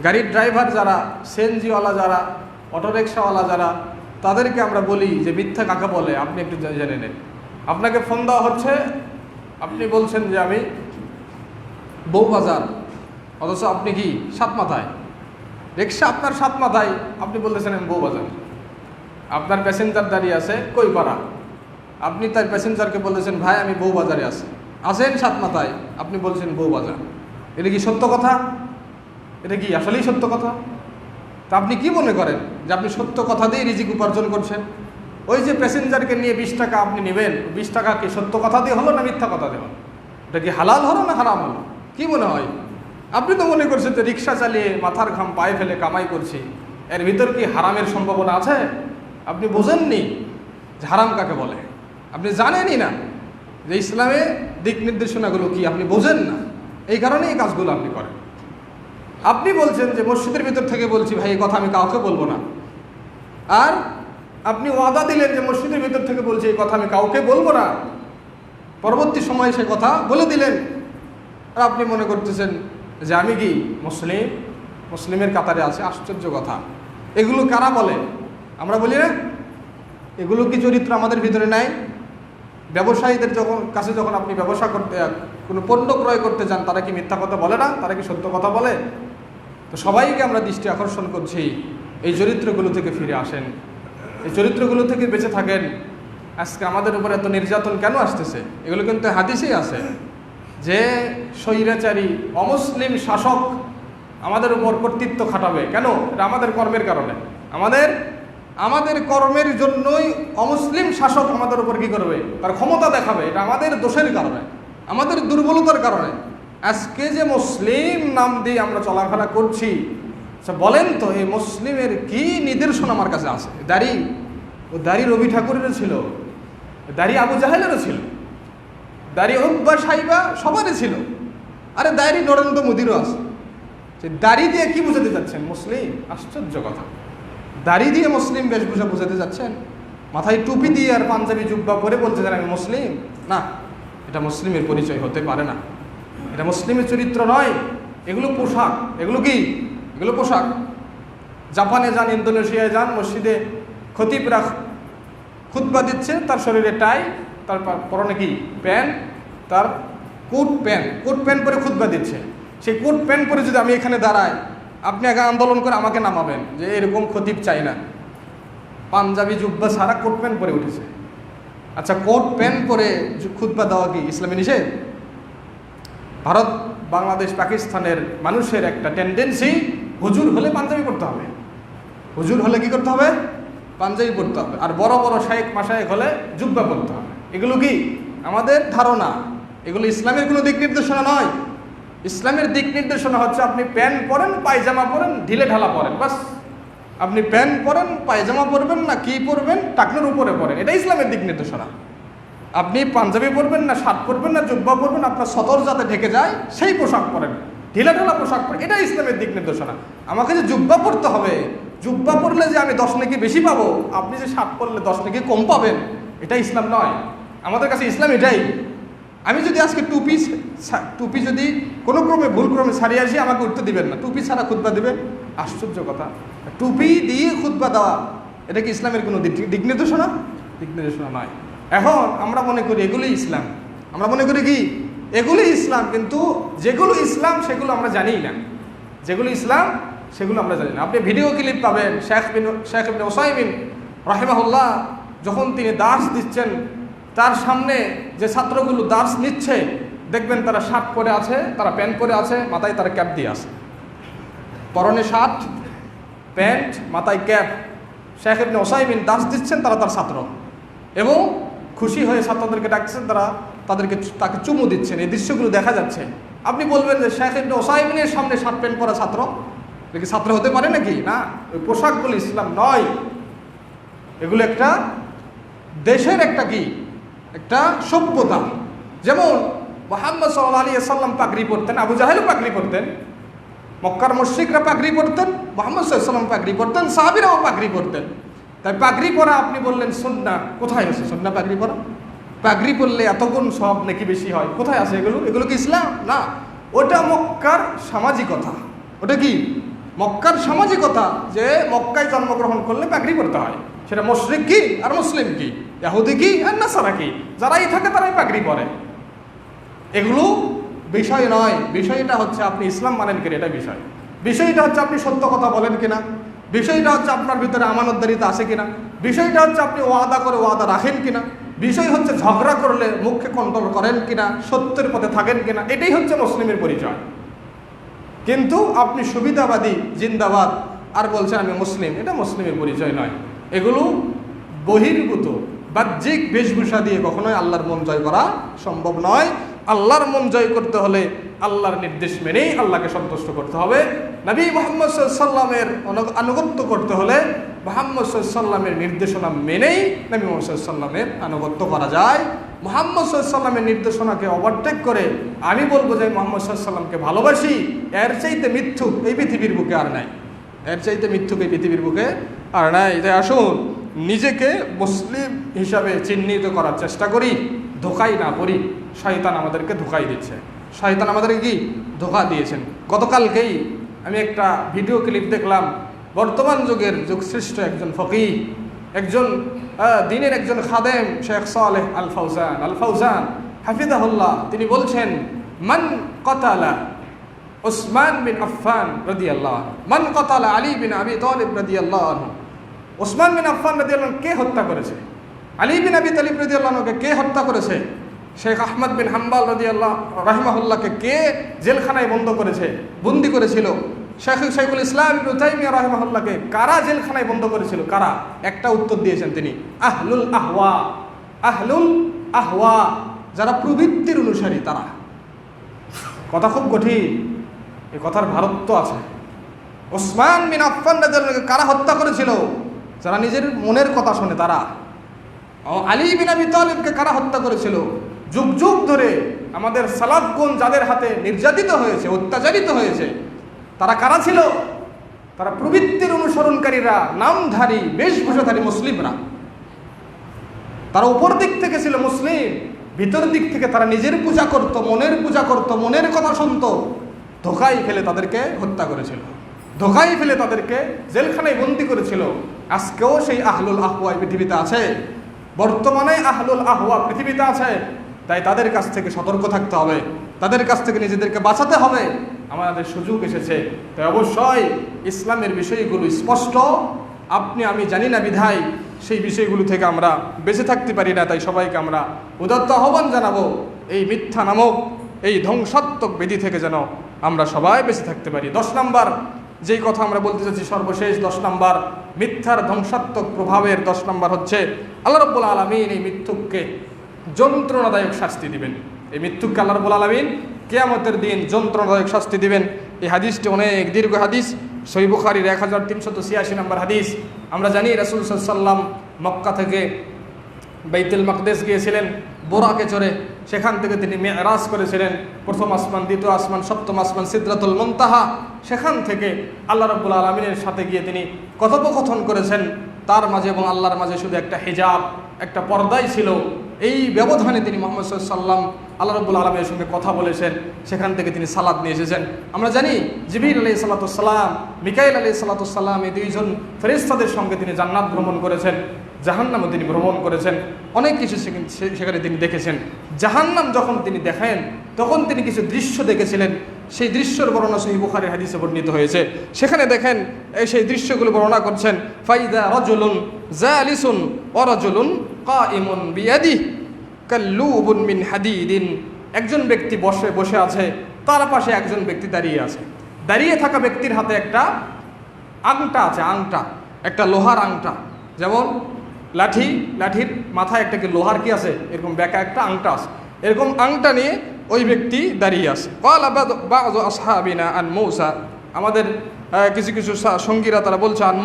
Speaker 1: গাড়ির ড্রাইভার যারা, সিএনজিওয়ালা যারা, অটোরিকশাওয়ালা যারা, তাদেরকে আমরা বলি যে মিথ্যা কাকে বলে আপনি একটু জেনে নেন। আপনাকে ফোন দেওয়া হচ্ছে, আপনি বলছেন যে আমি বউবাজার, অথচ আপনি কি 7 মাথায়। রিক্সা আপনার 7 মাথায়, আপনি বলতেছেন আমি বউবাজার। আপনার প্যাসেঞ্জার দাঁড়িয়ে আছে কইপাড়া, আপনি তার প্যাসেঞ্জারকে বলতেছেন ভাই আমি বউবাজারে আছি, আসেন 7 মাথায়, আপনি বলছেন বউবাজার। এটা কি সত্য কথা? এটা কি আসলেই সত্য কথা? তা আপনি কি মনে করেন যে আপনি সত্য কথা দিয়ে রিজিক উপার্জন করছেন? ওই যে প্যাসেঞ্জারকে নিয়ে 20 টাকা আপনি নেবেন, 20 টাকা কি সত্য কথা দিয়ে হলো না মিথ্যা কথা দিয়ে হলো? এটা কি হালাল হলো না হারাম হলো? কি মনে হয়? আপনি তো মনে করছেন যে রিক্সা চালিয়ে মাথার ঘাম পায়ে ফেলে কামাই করছি, এর ভিতর কি হারামের সম্ভাবনা আছে? আপনি বোঝেননি যে হারাম কাকে বলে, আপনি জানেনই না যে ইসলামে দিক নির্দেশনাগুলো কি, আপনি বোঝেন না, এই কারণে এই কাজগুলো আপনি করেন। আপনি বলছেন যে মসজিদের ভিতর থেকে বলছি ভাই এই কথা আমি কাউকে বলবো না, আর আপনি ওয়াদা দিলেন যে মসজিদের ভিতর থেকে বলছি এই কথা আমি কাউকে বলবো না, পরবর্তী সময়ে সে কথা বলে দিলেন। আর আপনি মনে করতেছেন যে আমি কি মুসলিমের কাতারে আছে। আশ্চর্য কথা। এগুলো কারা বলে? আমরা বলি না? এগুলো কি চরিত্র আমাদের ভিতরে নাই? ব্যবসায়ীদের কাছে যখন আপনি ব্যবসা করতে, কোনো পণ্য ক্রয় করতে যান, তারা কি মিথ্যা কথা বলে না? তারা কি সত্য কথা বলে? তো সবাইকে আমরা দৃষ্টি আকর্ষণ করছি, এই চরিত্রগুলো থেকে ফিরে আসেন, এই চরিত্রগুলো থেকে বেঁচে থাকেন। আজকে আমাদের উপর এত নির্যাতন কেন আসতেছে? এগুলো কিন্তু হাদিসেই আছে যে স্বৈরাচারী অমুসলিম শাসক আমাদের উপর কর্তৃত্ব খাটাবে। কেন? এটা আমাদের কর্মের কারণে। আমাদের কর্মের জন্যই অমুসলিম শাসক আমাদের উপর কি করবে? তার ক্ষমতা দেখাবে। এটা আমাদের দোষের কারণে, আমাদের দুর্বলতার কারণে। আজকে যে মুসলিম নাম দিয়ে আমরা চলাফেরা করছি, বলেন তো এই মুসলিমের কি নিদর্শন আমার কাছে আছে? দাড়ি রবি ঠাকুরেরও ছিল, দাড়ি আবু জাহেলেরও ছিল, দাড়ি উকবা সাইবা সবারই ছিল, আরে দাড়ি নরেন্দ্র মোদিরও আছে। যে দাড়ি দিয়ে কি বোঝাতে যাচ্ছেন? মুসলিম? আশ্চর্য কথা। দাড়ি দিয়ে মুসলিম বেশভূষা বোঝাতে যাচ্ছেন? মাথায় টুপি দিয়ে আর পাঞ্জাবি জুব্বা পরে বলতে চান আমি মুসলিম? না, এটা মুসলিমের পরিচয় হতে পারে না, এটা মুসলিমের চরিত্র নয়। এগুলো পোশাক। এগুলো কি? এগুলো পোশাক। জাপানে যান, ইন্দোনেশিয়ায় যান, মসজিদে খতিবরা খুতবা দিচ্ছে, তার শরীরে টাই, তার পরনে কি প্যান্ট, তার কোট প্যান্ট পরে খুতবা দিচ্ছে। সেই কোট প্যান্ট পরে যদি আমি এখানে দাঁড়াই, আপনি আগে আন্দোলন করে আমাকে নামাবেন যে এরকম খতিব চাই না। পাঞ্জাবি জুব্বা সারা কোট প্যান্ট পরে উঠেছে। আচ্ছা, কোট প্যান্ট পরে খুতবা দেওয়া কি ইসলামে নিষেধ? ভারত, বাংলাদেশ, পাকিস্তানের মানুষের একটা টেন্ডেন্সি, হুজুর হলে পাঞ্জাবি পড়তে হবে, হুজুর হলে কি করতে হবে? পাঞ্জাবি পড়তে হবে, আর বড় বড় শায়েখ মাশায়েখ হলে জুব্বা পড়তে হবে। এগুলো কি আমাদের ধারণা? এগুলো ইসলামের কোনো দিক নির্দেশনা নয়। ইসলামের দিক নির্দেশনা হচ্ছে আপনি প্যান্ট পরেন, পায়জামা পরেন, ঢিলে ঢালা পরেন, বাস। আপনি প্যান্ট পরেন, পায়জামা পরবেন না কি পরবেন, টাকনোর উপরে পরেন, এটা ইসলামের দিক নির্দেশনা। আপনি পাঞ্জাবি পরবেন না, শার্ট পরবেন না, জুব্বা পরবেন, আপনার সতর যাতে ঢেকে যায় সেই পোশাক পরেন, ঢিলা ঢালা পোশাক পরেন, এটা ইসলামের দিক নির্দেশনা। আমাকে যে জুব্বা পরতে হবে, জুব্বা পরলে যে আমি 10 নেকি বেশি পাবো, আপনি যে শার্ট পরলে 10 নেকি কম পাবেন, এটা ইসলাম নয়। আমাদের কাছে ইসলাম এটাই। আমি যদি আজকে টুপি যদি কোনো ক্রমে ভুল ক্রমে ছাড়িয়ে আসি, আমাকে উঠতে দিবেন না, টুপি ছাড়া খুতবা দিবেন। আশ্চর্য কথা। টুপি দিয়ে খুতবা দেওয়া, এটা কি ইসলামের কোনো দিক নির্দেশনা? দিক নির্দেশনা নয়। এখন আমরা মনে করি এগুলোই ইসলাম, আমরা মনে করি কি এগুলোই ইসলাম, কিন্তু যেগুলো ইসলাম সেগুলো আমরা জানি না। যেগুলো ইসলাম সেগুলো আমরা জানি না। আপনি ভিডিও ক্লিপ পাবেন শেখ ইবনে উসাইমিন রাহিমাহুল্লাহ যখন তিনি দার্স দিচ্ছেন, তার সামনে যে ছাত্রগুলো দার্স নিচ্ছে, দেখবেন তারা শার্ট পরে আছে, তারা প্যান্ট পরে আছে, মাথায় তারা ক্যাপ দিয়ে আছে, পরনে শার্ট, প্যান্ট, মাথায় ক্যাপ। শেখ ইবনে উসাইমিন দার্স দিচ্ছেন, তারা তার ছাত্র, এবং খুশি হয়ে ছাত্রদেরকে ডাকছেন, তাকে চুমু দিচ্ছেন। এই দৃশ্যগুলো দেখা যাচ্ছে। আপনি বলবেন যে শেখ ইবনে উসাইমিনের সামনে শার্ট প্যান্ট পরা ছাত্র, দেখি ছাত্র হতে পারে নাকি? না, ওই পোশাকগুলো ইসলাম নয়। এগুলো একটা দেশের একটা কি একটা সভ্যতা। যেমন মুহাম্মদ সাল্লাল্লাহু আলাইহি ওয়াসাল্লাম পাগড়ি পরতেন, আবু জাহেলও পাগড়ি পরতেন, মক্কার মুশরিকরা পাগড়ি পরতেন, মুহাম্মদ সাল্লাল্লাহু আলাইহি ওয়াসাল্লাম পাগড়ি পরতেন, সাহাবীরাও পাগড়ি পরতেন। তাই পাগড়ি পরা আপনি বললেন সুন্নাহ, কোথায় আছে সুন্নাহ পাগড়ি পরা? পাগড়ি পরলে এত গুণ সব নাকি বেশি হয়, কোথায় আছে এগুলো? এগুলো কি ইসলাম? না, ওটা মক্কার সামাজিকতা। ওটা কি মক্কার সামাজিকতা, যে মক্কায় জন্মগ্রহণ করলে পাগড়ি পরতে হয়। সেটা মুশরিক কি আর মুসলিম কি, ইহুদি কি আর নাসারা কি, যারাই থাকে তারাই পাগড়ি পরে। এগুলো বিষয় নয়। বিষয়টা হচ্ছে আপনি ইসলাম মানেন কিনা, এটা বিষয়। বিষয়টা হচ্ছে আপনি সত্য কথা বলেন কিনা, বিষয়টা হচ্ছে আপনার ভিতরে আমানতদারিতা আছে কিনা, বিষয়টা হচ্ছে আপনি ওয়াদা করে ওয়াদা রাখেন কিনা, বিষয় হচ্ছে ঝগড়া করলে মুখকে কন্ট্রোল করেন কিনা, সত্যের পথে থাকেন কিনা। এটাই হচ্ছে মুসলিমের পরিচয়। কিন্তু আপনি সুবিধাবাদী জিন্দাবাদ আর বলছেন আমি মুসলিম, এটা মুসলিমের পরিচয় নয়। এগুলো বহির্ভূত বাহ্যিক বেশভূষা দিয়ে কখনোই আল্লাহর মন জয় করা সম্ভব নয়। আল্লাহর মন জয় করতে হলে আল্লাহর নির্দেশ মেনেই আল্লাহকে সন্তুষ্ট করতে হবে। নবী মুহাম্মদ সাল্লাল্লাহু আলাইহি ওয়াসাল্লামের আনুগত্য করতে হলে মুহাম্মদ সাল্লাল্লাহু আলাইহি ওয়াসাল্লামের নির্দেশনা মেনেই নবী মুহাম্মদ সাল্লাল্লাহু আলাইহি ওয়াসাল্লামের আনুগত্য করা যায়। মুহাম্মদ সাল্লাল্লাহু আলাইহি ওয়াসাল্লামের নির্দেশনাকে ওভারটেক করে আমি বলবো যে মুহাম্মদ সাল্লাল্লাহু আলাইহি ওয়াসাল্লামকে ভালোবাসি, এর চাইতে মিথ্যুক এই পৃথিবীর বুকে আর নাই। এর চাইতে মিথ্যুক এই পৃথিবীর বুকে আর নাই। তাই আসুন নিজেকে মুসলিম হিসাবে চিহ্নিত করার চেষ্টা করি, ধোকাই না পড়ি। শয়তান আমাদেরকে ধোকাই দিচ্ছে, শয়তান আমাদেরকে কি ধোকা দিয়েছেন। গতকালকেই আমি একটা ভিডিও ক্লিপ দেখলাম, বর্তমান যুগের যুগশ্রেষ্ঠ একজন ফকিহ, একজন দ্বীনের একজন খাদেম শেখ সালেহ আল ফাউজান হাফিজাহুল্লাহ, তিনি বলছেন মান কতালা উসমান বিন আফফান রাদিয়াল্লাহু আনহু, মান কতালা আলী বিন আবি তালিব রাদিয়াল্লাহু আনহু। ওসমান বিন আফফান রাদিয়াল্লাহু আনহু কে হত্যা করেছে? আলী বিন আবি তালিব রাদিয়াল্লাহু আনহুকে কে হত্যা করেছে? শেখ আহমদ বিন হাম্বল রাদিয়াল্লাহু রাহিমাহুল্লাহকে কে জেলখানায় বন্ধ করেছে, বন্দি করেছিল? শাইখুল ইসলাম ইবনে তাইমিয়া রাহিমাহুল্লাহকে কারা জেলখানায় বন্ধ করেছিল? কারা? একটা উত্তর দিয়েছেন তিনি, আহলুল আহওয়া। আহলুল আহওয়া, যারা প্রবৃত্তির অনুসারী তারা। কথা খুব কঠিন, এই কথার ভারত্ব আছে। ওসমান বিন আফফান রাদিয়াল্লাহু কারা হত্যা করেছিল? যারা নিজের মনের কথা শোনে তারা। আলী বিন আবি তালিবকে কারা হত্যা করেছিল? যুগ যুগ ধরে আমাদের সালাফগণ যাদের হাতে নির্যাতিত হয়েছে, অত্যাচারিত হয়েছে, তারা কারা ছিল? তারা প্রবৃত্তির অনুসরণকারীরা, নামধারী বেশভূষাধারী মুসলিমরা। তারা উপর দিক থেকে ছিল মুসলিম, ভিতর দিক থেকে তারা নিজের পূজা করত, মনের পূজা করত, মনের কথা শুনত। ধোকাই ফেলে তাদেরকে হত্যা করেছিল, ধোকাই ফেলে তাদেরকে জেলখানায় বন্দী করেছিল। আজকেও সেই আহলুল আহওয়া পৃথিবীতে আছে, বর্তমানে আহলুল আহওয়া পৃথিবীতে আছে। তাই তাদের কাছ থেকে সতর্ক থাকতে হবে, তাদের কাছ থেকে নিজেদেরকে বাঁচাতে হবে। আমাদের সুযোগ এসেছে, তাই অবশ্যই ইসলামের বিষয়গুলো স্পষ্ট, আপনি আমি জানি না বিধায় সেই বিষয়গুলো থেকে আমরা বেঁচে থাকতে পারি না। তাই সবাইকে আমরা উদাত্ত আহ্বান জানাবো, এই মিথ্যা নামক এই ধ্বংসাত্মক ব্যাধি থেকে যেন আমরা সবাই বেঁচে থাকতে পারি। 10 নম্বর যেই কথা আমরা বলতে চাচ্ছি, সর্বশেষ 10 নম্বর মিথ্যার ধ্বংসাত্মক প্রভাবের 10 নম্বর হচ্ছে আল্লাহ রাব্বুল আলামিন এই মিথ্যুককে যন্ত্রণাদায়ক শাস্তি দিবেন। এই মিথ্যুককে আল্লাহ রাব্বুল আলামিন কিয়ামতের দিন যন্ত্রণাদায়ক শাস্তি দিবেন। এই হাদিসটি অনেক দীর্ঘ হাদিস, সহিহ বুখারীর 1386 নম্বর হাদিস। আমরা জানি রাসূল সাল্লাল্লাহু আলাইহি ওয়াসাল্লাম মক্কা থেকে বাইতুল মাকদেস গিয়েছিলেন বোরাকে চড়ে, সেখান থেকে তিনি মেরাজ করেছিলেন। প্রথম আসমান, দ্বিতীয় আসমান, সপ্তম আসমান, সিদরাতুল মুনতাহা। সেখান থেকে আল্লাহ রাব্বুল আলামিনের সাথে গিয়ে তিনি কথোপকথন করেছেন। তার মাঝে এবং আল্লাহর মাঝে শুধু একটা হিজাব, একটা পর্দাই ছিল। এই ব্যবধানে তিনি মুহাম্মদ সাল্লাল্লাহু আলাইহি ওয়াসাল্লাম আল্লাহ রাব্বুল আলামিনের সঙ্গে কথা বলেছেন। সেখান থেকে তিনি সালাত নিয়ে এসেছেন। আমরা জানি জিবরিল আলাইহিস সালাম, মিকাইল আলাইহিস সালাম, এই দুইজন ফেরেশতাদের সঙ্গে তিনি জান্নাত ভ্রমণ করেছেন, জাহান্নামও তিনি ভ্রমণ করেছেন। অনেক কিছু সেখানে তিনি দেখেছেন। জাহান্নাম যখন তিনি দেখেন তখন তিনি কিছু দৃশ্য দেখেছিলেন। সেই দৃশ্যের বর্ণনা সহিহ বুখারীর হাদিসে বর্ণিত হয়েছে। সেখানে দেখেন সেই দৃশ্যগুলো বর্ণনা করছেন, ফাইদা রাজুলুন জালিসুন ওয়া রাজুলুন কাইমুন বিয়াদিহি কাল্লুবুন মিন হাদিদিন। একজন ব্যক্তি বসে আছে, তার পাশে একজন ব্যক্তি দাঁড়িয়ে আছে। দাঁড়িয়ে থাকা ব্যক্তির হাতে একটা আংটা আছে, আংটা, একটা লোহার আংটা। যেমন লাঠির মাথায় একটা কি লোহার কি আছে, এরকম বেঁকা একটা আংটা আছে। এরকম আংটা নিয়ে ওই ব্যক্তি দাঁড়িয়ে আছে। ক্বালা বা'যু আসহাবিনা আন মূসা, আমাদের কিছু কিছু সঙ্গীরা তারা বলছে আন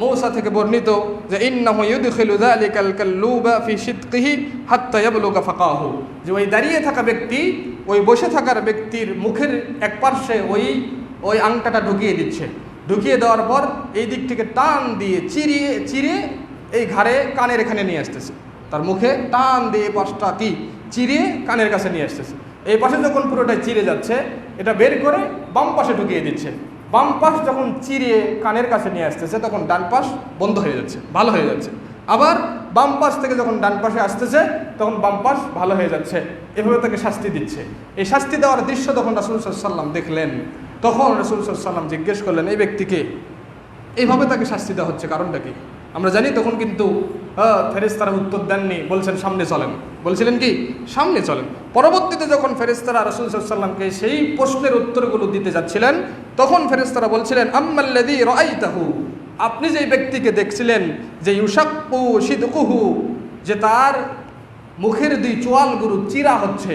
Speaker 1: মূসা থেকে বর্ণিত যে ইন্নাহু ইউদখিলু যালিকাল কাল্লুবা ফি শিদকিহি হাত্তা ইয়াবলুগা ফাকাহু, যে ওই দাঁড়িয়ে থাকা ব্যক্তি ওই বসে থাকার ব্যক্তির মুখের এক পার্শ্বে ওই আংটাটা ঢুকিয়ে দিচ্ছে। ঢুকিয়ে দেওয়ার পর এই দিক থেকে টান দিয়ে চিরিয়ে এই ঘাড়ে কানের এখানে নিয়ে আসতেছে। তার মুখে টান দিয়ে পাশটা কি চিরিয়ে কানের কাছে নিয়ে আসতেছে। এই পাশে যখন পুরোটাই চিরে যাচ্ছে, এটা বের করে বাম পাশে ঢুকিয়ে দিচ্ছে। বাম পাশ যখন চিরিয়ে কানের কাছে নিয়ে আসতেছে, তখন ডান পাশ বন্ধ হয়ে যাচ্ছে, ভালো হয়ে যাচ্ছে। আবার বাম পাশ থেকে যখন ডান পাশে আসতেছে, তখন বাম পাশ ভালো হয়ে যাচ্ছে। এভাবে তাকে শাস্তি দিচ্ছে। এই শাস্তি দেওয়ার দৃশ্য যখন রাসূল সাল্লাল্লাহু আলাইহি ওয়াসাল্লাম দেখলেন, তখন রাসূল সাল্লাল্লাহু আলাইহি ওয়াসাল্লাম জিজ্ঞেস করলেন, এই ব্যক্তিকে এইভাবে তাকে শাস্তি দেওয়া হচ্ছে কারণটা কি? আমরা জানি তখন কিন্তু ফেরেশতারা উত্তর দেননি, বলছেন সামনে চলেন। বলছিলেন কি সামনে চলেন। পরবর্তীতে যখন ফেরেশতারা রাসূল সাল্লাল্লাহু আলাইহি ওয়াসাল্লামকে সেই প্রশ্নের উত্তরগুলো দিতে যাচ্ছিলেন, তখন ফেরেশতারা বলছিলেন আম্মাল্লাযী রাআইতাহু, আপনি যেই ব্যক্তিকে দেখছিলেন যে ইউশাক্কু সিদকুহু, যে তার মুখের দুই চোয়ালগুলো চিরা হচ্ছে,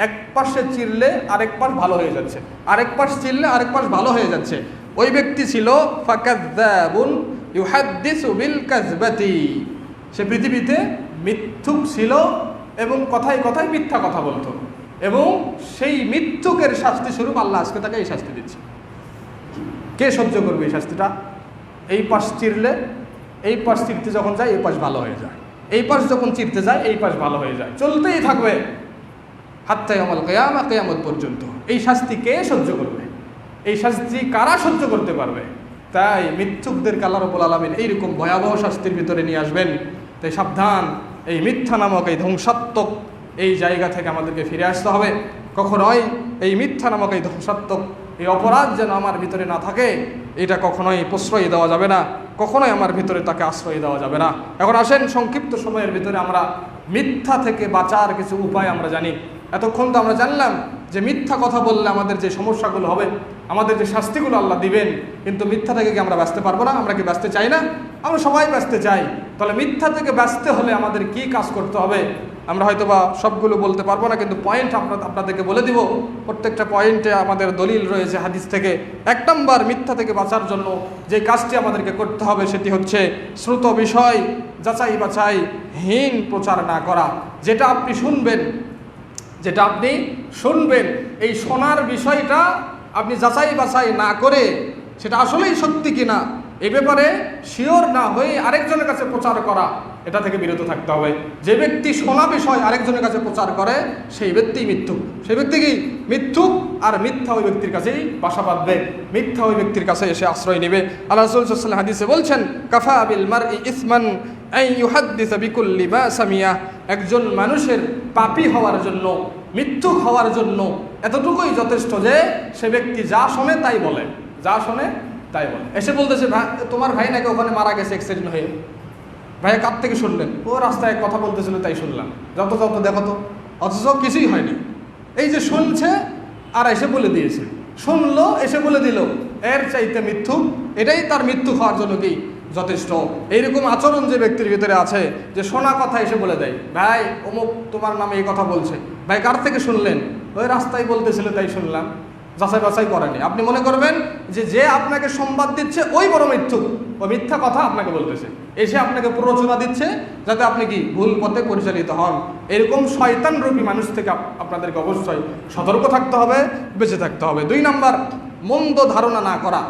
Speaker 1: এক পাশে চিরলে আরেক পাশ ভালো হয়ে যাচ্ছে, আরেক পাশ চিরলে আরেক পাশ ভালো হয়ে যাচ্ছে, ওই ব্যক্তি ছিল ফাকাযযাবুন ইউহাদ্দিসু বিল কাযবাতি, সে পৃথিবীতে মিথ্যুক ছিল এবং কথায় কথায় মিথ্যা কথা বলতো, এবং সেই মিথ্যুকের শাস্তি স্বরূপ আল্লাহ আজকে তাকে এই শাস্তি দিচ্ছে। কে সহ্য করবে এই শাস্তিটা? এই পাশ চিরলে এই পাশ চিরতে যখন যায় এই পাশ ভালো হয়ে যায়, এই পাশ যখন চিরতে যায় এই পাশ ভালো হয়ে যায়, চলতেই থাকবে হাত্তা ইয়াউমুল কিয়ামা, কিয়ামত পর্যন্ত। এই শাস্তি কে সহ্য করবে? এই শাস্তি কারা সহ্য করতে পারবে? তাই মিথ্যুকদেরকে আল্লাহ রাব্বুল আলামিন এইরকম ভয়াবহ শাস্তির ভিতরে নিয়ে আসবেন। তাই সাবধান, এই মিথ্যা নামক এই ধ্বংসাত্মক এই জায়গা থেকে আমাদেরকে ফিরে আসতে হবে। কখনোই এই মিথ্যা নামক এই ধ্বংসাত্মক এই অপরাধ যেন আমার ভিতরে না থাকে, এটা কখনোই প্রশ্রয় দেওয়া যাবে না, কখনোই আমার ভিতরে তাকে আশ্রয় দেওয়া যাবে না। এখন আসেন, সংক্ষিপ্ত সময়ের ভিতরে আমরা মিথ্যা থেকে বাঁচার কিছু উপায় আমরা জানি। এতক্ষণ তো আমরা জানলাম যে মিথ্যা কথা বললে আমাদের যে সমস্যাগুলো হবে, আমাদের যে শাস্তিগুলো আল্লাহ দিবেন, কিন্তু মিথ্যা থেকে কি আমরা বাঁচতে পারবো না? আমরা কি বাঁচতে চাই না? আমরা সবাই বাঁচতে চাই। তাহলে মিথ্যা থেকে বাঁচতে হলে আমাদের কি কাজ করতে হবে? আমরা হয়তোবা সবগুলো বলতে পারবো না, কিন্তু পয়েন্ট আপনাদেরকে বলে দিব। প্রত্যেকটা পয়েন্টে আমাদের দলিল রয়েছে হাদিস থেকে। 1 নম্বর, মিথ্যা থেকে বাঁচার জন্য যে কাজটি আমাদেরকে করতে হবে সেটি হচ্ছে শ্রুত বিষয় যাচাই বাছাই হীন প্রচার না করা। যেটা আপনি শুনবেন এই শোনার বিষয়টা আপনি যাচাই বাছাই না করে সেটা আসলেই সত্যি কিনা এ ব্যাপারে শিওর না হয়ে আরেকজনের কাছে প্রচার করা, এটা থেকে বিরত থাকতে হবে। যে ব্যক্তি শোনা বিষয় আরেকজনের কাছে প্রচার করে সেই ব্যক্তি মিথ্যুক। সেই ব্যক্তি কি মিথ্যুক, আর মিথ্যা ওই ব্যক্তির কাছেই বাসা বাঁধবে, মিথ্যা ওই ব্যক্তির কাছে এসে আশ্রয় নেবে। আল্লাহ রাসূল সাল্লাল্লাহু আলাইহি ওয়াসাল্লাম হাদিসে বলছেন কাফা বিল মারই ইসমান আন ইউহাদ্দিসা বিকুল্লি মা সামিয়া, একজন মানুষের পাপী হওয়ার জন্য, মিথ্যুক হওয়ার জন্য এতটুকুই যথেষ্ট যে সে ব্যক্তি যা শোনে তাই বলে, যা শোনে তাই বলে। এসে বলতেছে তোমার ভাই নাকি ওখানে মারা গেছে অ্যাক্সিডেন্ট হয়ে। ভাইয়া কার থেকে শুনলেন? ও রাস্তায় কথা বলতেছিল তাই শুনলাম। যত দেখো তো, অথচ কিছুই হয়নি। এই যে শুনছে আর এসে বলে দিয়েছে, শুনলো এসে বলে দিল, এর চাইতে মিথ্যুক, এটাই তার মৃত্যু হওয়ার জন্য কি যথেষ্ট। এইরকম আচরণ যে ব্যক্তির ভিতরে আছে, যে শোনা কথা এসে বলে দেয়, ভাই অমুক তোমার নামে এই কথা বলছে, ভাই কার থেকে শুনলেন? ওই রাস্তায় বলতেছিল তাই শুনলাম, যাচাই বাছাই করেনি। আপনি মনে করবেন যে আপনাকে সংবাদ দিচ্ছে ওই বড় মিথ্যুক, ও মিথ্যা কথা আপনাকে বলতেছে, এসে আপনাকে প্ররোচনা দিচ্ছে যাতে আপনি কি ভুল পথে পরিচালিত হন। এরকম শয়তান রূপী মানুষ থেকে আপনাদেরকে অবশ্যই সতর্ক থাকতে হবে, বেঁচে থাকতে হবে। 2 নম্বর, মন্দ ধারণা না করা,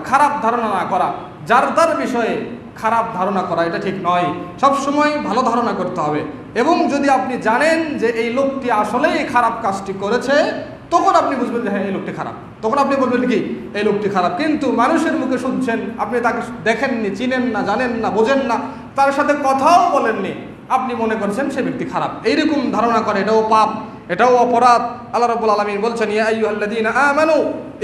Speaker 1: খারাপ ধারণা না করা। যার তার বিষয়ে খারাপ ধারণা করা এটা ঠিক নয়। সবসময় ভালো ধারণা করতে হবে, এবং যদি আপনি জানেন যে এই লোকটি আসলেই খারাপ কাজটি করেছে, তখন আপনি বুঝবেন যে হ্যাঁ এই লোকটি খারাপ, তখন আপনি বলবেন কি এই লোকটি খারাপ। কিন্তু মানুষের মুখে শুনছেন, আপনি তাকে দেখেননি, চিনেন না, জানেন না, বোঝেন না, তার সাথে কথাও বলেননি, আপনি মনে করছেন সে ব্যক্তি খারাপ। এইরকম ধারণা করে এটাও পাপ, এটাও অপরাধ। আল্লাহ রাব্বুল আলামিন বলছেন ইয়া আইয়ুহাল্লাযীনা আমানু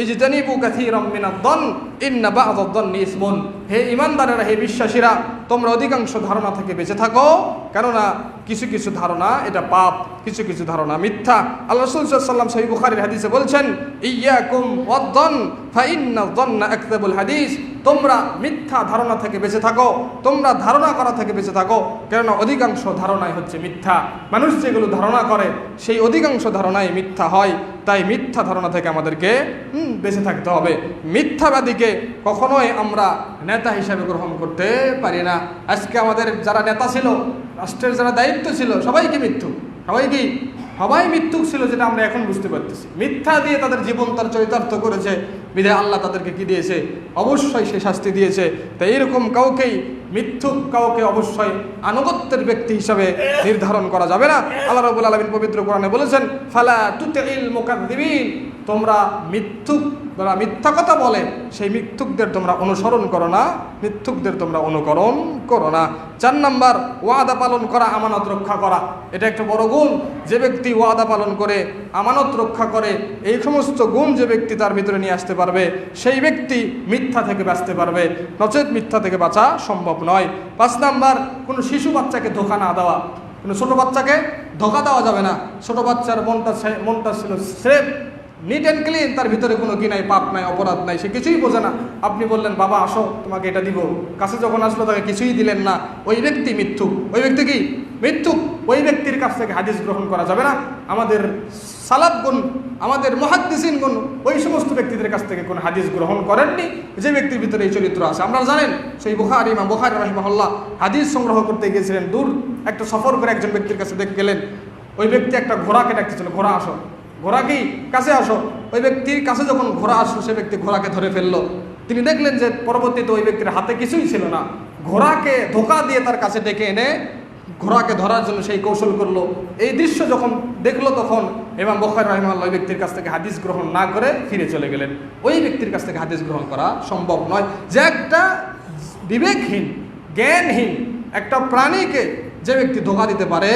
Speaker 1: ইজতানিবু কাসীরাম মিনাদ-দন ইন্না বা'দাদ-দন্নি ইসমুন, হে ঈমানদারেরা, হে বিশ্বাসীরা, তোমরা অধিকাংশ ধারণা থেকে বেঁচে থাকো, কেননা কিছু কিছু ধারণা এটা পাপ, কিছু কিছু ধারণা মিথ্যা। আল্লাহ রাসূল সাল্লাল্লাহু আলাইহি ওয়াসাল্লাম সহিহ বুখারীর হাদিসে বলছেন ইয়াকুম ওয়াদ-দন ফাইন্নাদ-দন্না আকযাবুল হাদিস, তোমরা মিথ্যা ধারণা থেকে বেঁচে থাকো, তোমরা ধারণা করা থেকে বেঁচে থাকো, কেননা অধিকাংশ ধারণাই হচ্ছে মিথ্যা। মানুষ যেগুলো ধারণা করে সেই অধিকাংশ ধারণাই মিথ্যা হয়। তাই মিথ্যা ধারণা থেকে আমাদেরকে বেঁচে থাকতে হবে। মিথ্যাবাদীকে কখনোই আমরা নেতা হিসাবে গ্রহণ করতে পারি না। আজকে আমাদের যারা নেতা ছিল, রাষ্ট্রের যারা দায়িত্ব ছিল, সবাই মিথ্যুক ছিল, যেটা আমরা এখন বুঝতে পারতেছি। মিথ্যা দিয়ে তাদের জীবন তার চরিতার্থ করেছে, বিধায় আল্লাহ তাদেরকে কি দিয়েছে? অবশ্যই সে শাস্তি দিয়েছে। তাই এরকম কাউকেই মিথ্যুক, কাউকে অবশ্যই আনুগত্যের ব্যক্তি হিসাবে নির্ধারণ করা যাবে না। আল্লাহ রাব্বুল আলামিন পবিত্র কোরআনে বলেছেন ফালা তুতিল মুকাদ্দিবিন, তোমরা যারা মিথ্যা কথা বলে সেই মিথ্যুকদের তোমরা অনুসরণ করো না, মিথ্যুকদের তোমরা অনুকরণ করো না। 4 নম্বর, ওয়াদা পালন করা, আমানত রক্ষা করা। এটা একটা বড় গুণ। যে ব্যক্তি ওয়াদা পালন করে, আমানত রক্ষা করে, এই সমস্ত গুণ যে ব্যক্তি তার ভিতরে নিয়ে আসতে পারবে, সেই ব্যক্তি মিথ্যা থেকে বাঁচতে পারবে, নচেত মিথ্যা থেকে বাঁচা সম্ভব নয়। 5 নম্বর, কোনো শিশু বাচ্চাকে ধোঁকা না দেওয়া।
Speaker 2: কিন্তু ছোটো বাচ্চাকে ধোকা দেওয়া যাবে না। ছোটো বাচ্চার মনটা ছিল স্রেফ নিট অ্যান্ড ক্লিন, তার ভিতরে কোনো কি নাই, পাপ নাই, অপরাধ নাই, সে কিছুই বোঝে না। আপনি বললেন বাবা আসো তোমাকে এটা দিব, কাছে যখন আসলো তাকে কিছুই দিলেন না, ওই ব্যক্তি মিথ্যুক। ওই ব্যক্তি কি মিথ্যুক। ওই ব্যক্তির কাছ থেকে হাদিস গ্রহণ করা যাবে না। আমাদের সালাফগণ, আমাদের মুহাদ্দিসিনগণ ওই সমস্ত ব্যক্তিদের কাছ থেকে কোনো হাদিস গ্রহণ করেননি যে ব্যক্তির ভিতরে এই চরিত্র আছে। আপনারা জানেন সেই বুখারী, ইমাম বুখারী রাহিমাহুল্লাহ হাদিস সংগ্রহ করতে গিয়েছিলেন, দূর একটা সফর করে একজন ব্যক্তির কাছে দেখে গেলেন। ওই ব্যক্তি একটা ঘোড়াকে ডাকতেছিল, ঘোড়া আসো, ঘোড়া কি কাছে আসো। ওই ব্যক্তির কাছে যখন ঘোড়া আসলো, সে ব্যক্তি ঘোড়াকে ধরে ফেললো। তিনি দেখলেন যে পরবর্তীতে ওই ব্যক্তির হাতে কিছুই ছিল না, ঘোড়াকে ধোকা দিয়ে তার কাছে ডেকে এনে ঘোড়াকে ধরার জন্য সেই কৌশল করলো। এই দৃশ্য যখন দেখলো, তখন ইমাম বুখারী রাহিমাহুল্লাহ ওই ব্যক্তির কাছ থেকে হাদিস গ্রহণ না করে ফিরে চলে গেলেন। ওই ব্যক্তির কাছ থেকে হাদিস গ্রহণ করা সম্ভব নয়। যে একটা বিবেকহীন, জ্ঞানহীন একটা প্রাণীকে যে ব্যক্তি ধোকা দিতে পারে,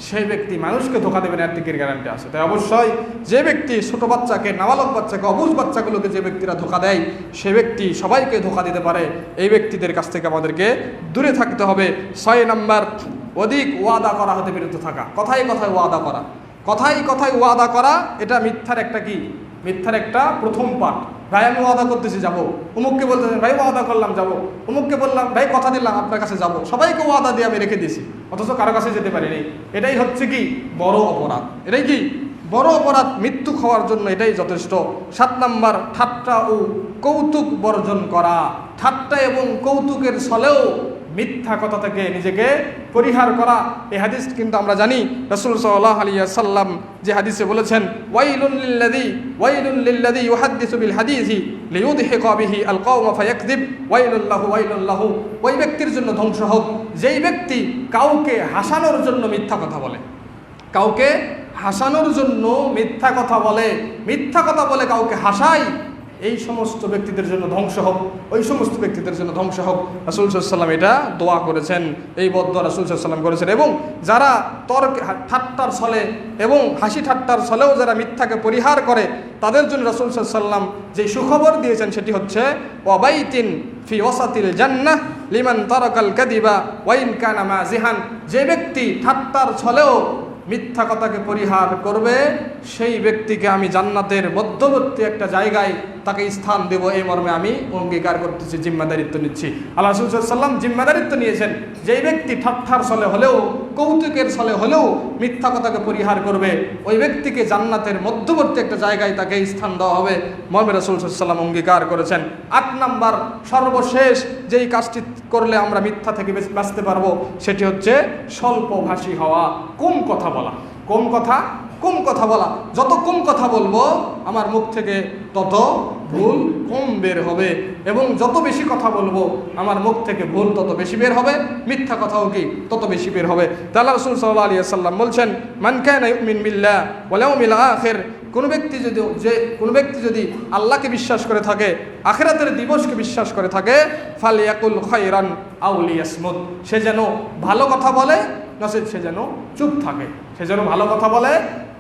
Speaker 2: সেই ব্যক্তি মানুষকে ধোকা দেবে না, এর দিকের গ্যারান্টি আছে। তাই অবশ্যই যে ব্যক্তি ছোট বাচ্চাকে, নাবালক বাচ্চাকে, অবুঝ বাচ্চাগুলোকে যে ব্যক্তিরা ধোকা দেয়, সে ব্যক্তি সবাইকে ধোকা দিতে পারে। এই ব্যক্তিদের কাছ থেকে আমাদেরকে দূরে থাকতে হবে। 6 নম্বর, অধিক ওয়াদা করা হতে বিরত থাকা। কথায় কথায় ওয়াদা করা, কথায় কথায় ওয়াদা করা, এটা মিথ্যার একটা কি, মিথ্যার একটা প্রথম পার্ট। ভাই আমি ওয়াদা করতেছি যাবো, অমুককে বলতেছেন ভাই ওয়াদা করলাম যাবো, অমুককে বললাম ভাই কথা দিলাম আপনার কাছে যাবো, সবাইকে ওয়াদা দিয়ে আমি রেখে দিয়েছি, অথচ কারো কাছে যেতে পারিনি। এটাই হচ্ছে কি বড় অপরাধ। এটাই কি বড় অপরাধ। মৃত্যু খাওয়ার জন্য এটাই যথেষ্ট। 7 নম্বর, ঠাট্টা ও কৌতুক বর্জন করা। ঠাট্টা এবং কৌতুকের ছলেও মিথ্যা কথা থেকে নিজেকে পরিহার করা। এই হাদিস কিন্তু আমরা জানি, রাসূল সাল্লাল্লাহু আলাইহি ওয়াসাল্লাম যে হাদিসে বলেছেন, ওয়াইলুন লিল্লাযী ইউহাদ্দিসু বিল হাদিসি লিইউদহিকা বিহি আল কওমা ফায়াকযিব ওয়াইলুন লাহু। ওই ব্যক্তির জন্য ধ্বংস হোক যেই ব্যক্তি কাউকে হাসানোর জন্য মিথ্যা কথা বলে, কাউকে হাসানোর জন্য মিথ্যা কথা বলে, মিথ্যা কথা বলে কাউকে হাসায়, এই সমস্ত ব্যক্তিদের জন্য ধ্বংস হোক, ওই সমস্ত ব্যক্তিদের জন্য ধ্বংস হোক। রাসূল সাল্লাল্লাহু আলাইহি ওয়াসাল্লাম এটা দোয়া করেছেন, এই বদদোয়া রাসূল সাল্লাল্লাহু আলাইহি ওয়াসাল্লাম করেছেন। এবং যারা তর্ক ঠাট্টার ছলে এবং হাসি ঠাট্টার ছলেও যারা মিথ্যাকে পরিহার করে, তাদের জন্য রাসূল সাল্লাল্লাহু আলাইহি ওয়াসাল্লাম যে সুখবর দিয়েছেন সেটি হচ্ছে ওয়াবাইতিন ফি ওয়াসাতিল জান্নাহ লিমান তারাকাল কাযিবা ওয়া ইন কানা মাযিহান। যে ব্যক্তি ঠাট্টার ছলেও মিথ্যা কথাকে পরিহার করবে, সেই ব্যক্তিকে আমি জান্নাতের মধ্যবর্তী একটা জায়গায় তাকে স্থান দেব, এই মর্মে আমি অঙ্গীকার করতেছি, জিম্মাদারিত্ব নিচ্ছি। আল্লাহ রাসূল সাল্লাল্লাহু আলাইহি ওয়াসাল্লাম জিম্মাদারিত্ব নিয়েছেন। যেই ব্যক্তি ঠাট্টার ছলে হলেও, কৌতুকের ছলে হলেও মিথ্যা কথাকে পরিহার করবে, ওই ব্যক্তিকে জান্নাতের মধ্যবর্তী একটা জায়গায় তাকে স্থান দেওয়া হবে, মর্মে রাসূল সাল্লাল্লাহু আলাইহি ওয়াসাল্লাম অঙ্গীকার করেছেন। 8 নম্বর, সর্বশেষ যেই কাজটি করলে আমরা মিথ্যা থেকে বাঁচতে পারবো, সেটি হচ্ছে স্বল্পভাষী হওয়া, কম কথা বলা। কম কথা বলা। যত কম কথা বলবো আমার মুখ থেকে তত ভুল কম বের হবে, এবং যত বেশি কথা বলবো আমার মুখ থেকে ভুল তত বেশি বের হবে, মিথ্যা কথাও কি তত বেশি বের হবে। তাআলা রাসূল সাল্লাল্লাহু আলাইহি ওয়াসাল্লাম বলছেন, মান কানা ইউমিন বিল্লাহ ওয়াল ইয়াউমিল আখির। কোনো ব্যক্তি যদি আল্লাহকে বিশ্বাস করে থাকে, আখিরাতের দিবসকে বিশ্বাস করে থাকে, ফালিয়াকুল খায়রান আও লিয়াসমুত। সে যেন ভালো কথা বলে, নচেত সে যেন চুপ থাকে। সে যেন ভালো কথা বলে,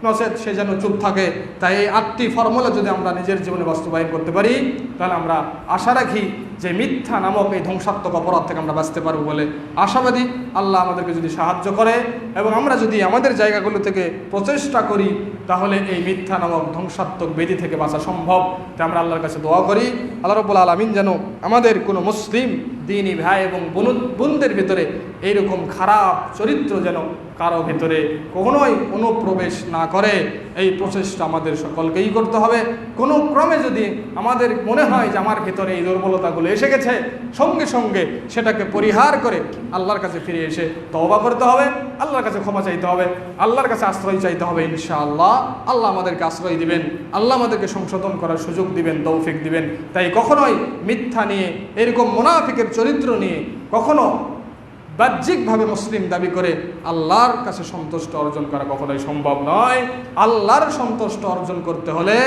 Speaker 2: নচেত সে যেন চুপ থাকে। তাই এই 8টি ফর্মুলা যদি আমরা নিজের জীবনে বাস্তবায়ন করতে পারি, তাহলে আমরা আশা রাখি যে মিথ্যা নামক এই ধ্বংসাত্মক অপরাধ থেকে আমরা বাঁচতে পারবো বলে আশাবাদী। আল্লাহ আমাদেরকে যদি সাহায্য করে এবং আমরা যদি আমাদের জায়গাগুলো থেকে প্রচেষ্টা করি, তাহলে এই মিথ্যা নামক ধ্বংসাত্মক ব্যাধি থেকে বাঁচা সম্ভব। তাই আমরা আল্লাহর কাছে দোয়া করি, আল্লাহ রাব্বুল আলামিন যেন আমাদের কোনো মুসলিম দিনী ভাই এবং বোনদের ভিতরে এইরকম খারাপ চরিত্র যেন কারো ভেতরে কখনোই অনুপ্রবেশ না করে, এই প্রচেষ্টা আমাদের সকলকেই করতে হবে। কোনো ক্রমে যদি আমাদের মনে হয় যে আমার ভেতরে এই দুর্বলতাগুলো এসে গেছে, সঙ্গে সঙ্গে সেটাকে পরিহার করে আল্লাহর কাছে ফিরে এসে তওবা করতে হবে, আল্লাহর কাছে ক্ষমা চাইতে হবে, আল্লাহর কাছে আশ্রয় চাইতে হবে। ইনশাআল্লাহ আল্লাহ আমাদেরকে আশ্রয় দিবেন, আল্লাহ আমাদেরকে সংশোধন করার সুযোগ দিবেন, তৌফিক দিবেন। তাই কখনোই মিথ্যা নিয়ে, এরকম মুনাফিকের চরিত্র নিয়ে কখনো বাহ্যিকভাবে মুসলিম দাবি করে আল্লাহর কাছে সন্তুষ্ট অর্জন করা কখনোই সম্ভব নয়। আল্লাহর সন্তুষ্ট অর্জন করতে হলে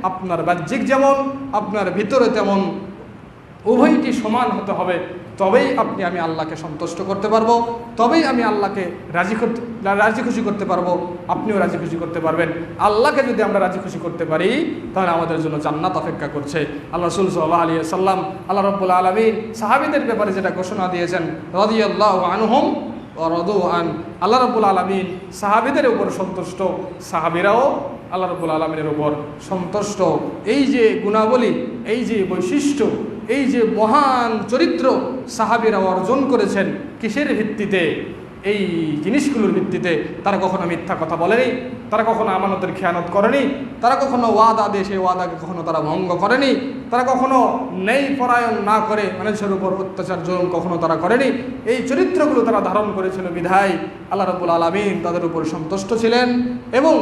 Speaker 2: আপনার বাহ্যিক যেমন, আপনার ভিতরে তেমন, উভয়টি সমান হতে হবে। তবেই আমি আল্লাহকে সন্তুষ্ট করতে পারবো, তবেই আমি আল্লাহকে রাজি খুশি করতে পারবো, আপনিও রাজি খুশি করতে পারবেন। আল্লাহকে যদি আমরা রাজি খুশি করতে পারি, তাহলে আমাদের জন্য জান্নাত অপেক্ষা করছে। আল্লাহ রাসূল সাল্লাল্লাহু আলাইহি ওয়াসাল্লাম, আল্লাহ রাব্বুল আলামিন সাহাবীদের ব্যাপারে যেটা ঘোষণা দিয়েছেন, রাদিয়াল্লাহু আনহুম ওয়ারাদু আন। আল্লাহ রাব্বুল আলামিন সাহাবীদের উপর সন্তুষ্ট, সাহাবীরাও আল্লাহ রাব্বুল আলামিনের উপর সন্তুষ্ট। এই যে গুণাবলী, এই যে বৈশিষ্ট্য, এই যে মহান চরিত্র সাহাবীরা অর্জন করেছেন কিসের ভিত্তিতে? এই জিনিসগুলোর ভিত্তিতে। তারা কখনো মিথ্যা কথা বলেনি, তারা কখনো আমানতের খেয়ানত করেনি, তারা কখনো ওয়াদা দিয়ে সেই ওয়াদাকে কখনো তারা ভঙ্গ করেনি, তারা কখনো ন্যায় পরায়ণ না করে মানুষের উপর অত্যাচার জুলুম কখনো তারা করেনি। এই চরিত্রগুলো তারা ধারণ করেছিল বিধায় আল্লাহ রাব্বুল আলামিন তাদের উপর সন্তুষ্ট ছিলেন এবং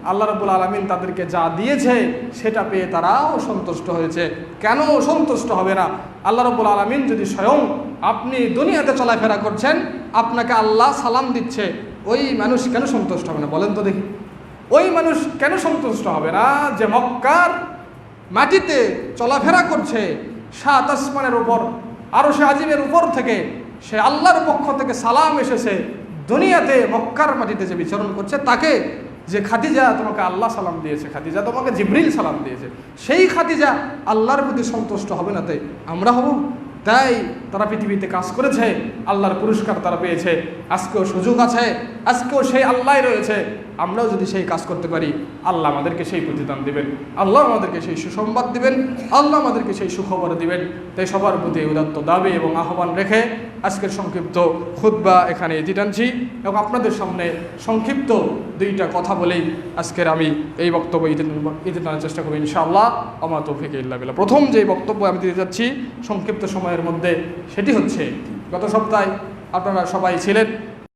Speaker 2: আল্লাহ রাব্বুল আলামিন তাদেরকে যা দিয়েছে সেটা পেয়ে তারাও সন্তুষ্ট হয়েছে। কেন সন্তুষ্ট হবে না? আল্লাহ রাব্বুল আলামিন যদি স্বয়ং, আপনি দুনিয়াতে চলাফেরা করছেন, আপনাকে আল্লাহ সালাম দিচ্ছে, ওই মানুষ কেন সন্তুষ্ট হবে না বলেন তো দেখি? ওই মানুষ কেন সন্তুষ্ট হবে না যে মক্কার মাটিতে চলাফেরা করছে, সাত আসমানের উপর আরশে আজিমের উপর থেকে সে আল্লাহর পক্ষ থেকে সালাম এসেছে, দুনিয়াতে মক্কার মাটিতে যে বিচরণ করছে তাকে, যে খাদিজা তোমাকে আল্লাহ সালাম দিয়েছে, খাদিজা তোমাকে জিবরিল সালাম দিয়েছে, সেই খাদিজা আল্লাহর প্রতি সন্তুষ্ট হবে না? তাই আমরা হব? তাই তারা পৃথিবীতে কাজ করেছে, আল্লাহর পুরস্কার তারা পেয়েছে, আজকেও সুযোগ আছে, আজকেও সেই আল্লাহ রয়েছে। আমরাও যদি সেই কাজ করতে পারি, আল্লাহ আমাদেরকে সেই প্রতিদান দিবেন, আল্লাহ আমাদেরকে সেই সুসংবাদ দিবেন, আল্লাহ আমাদেরকে সেই সুখবর দিবেন। তাই সবার প্রতি উদাত্ত দাবি এবং আহ্বান রেখে আজকের সংক্ষিপ্ত খুতবা এখানে ইতি টানছি এবং আপনাদের সামনে সংক্ষিপ্ত দুইটা কথা বলেই আজকের আমি এই বক্তব্য ইতি টানার চেষ্টা করব ইনশাআল্লাহ। আমা তৌফিক ইল্লা বিল্লাহ। প্রথম যে বক্তব্য আমি দিতে যাচ্ছি সংক্ষিপ্ত সময়ের মধ্যে, সেটি হচ্ছে গত সপ্তাহে আপনারা সবাই ছিলেন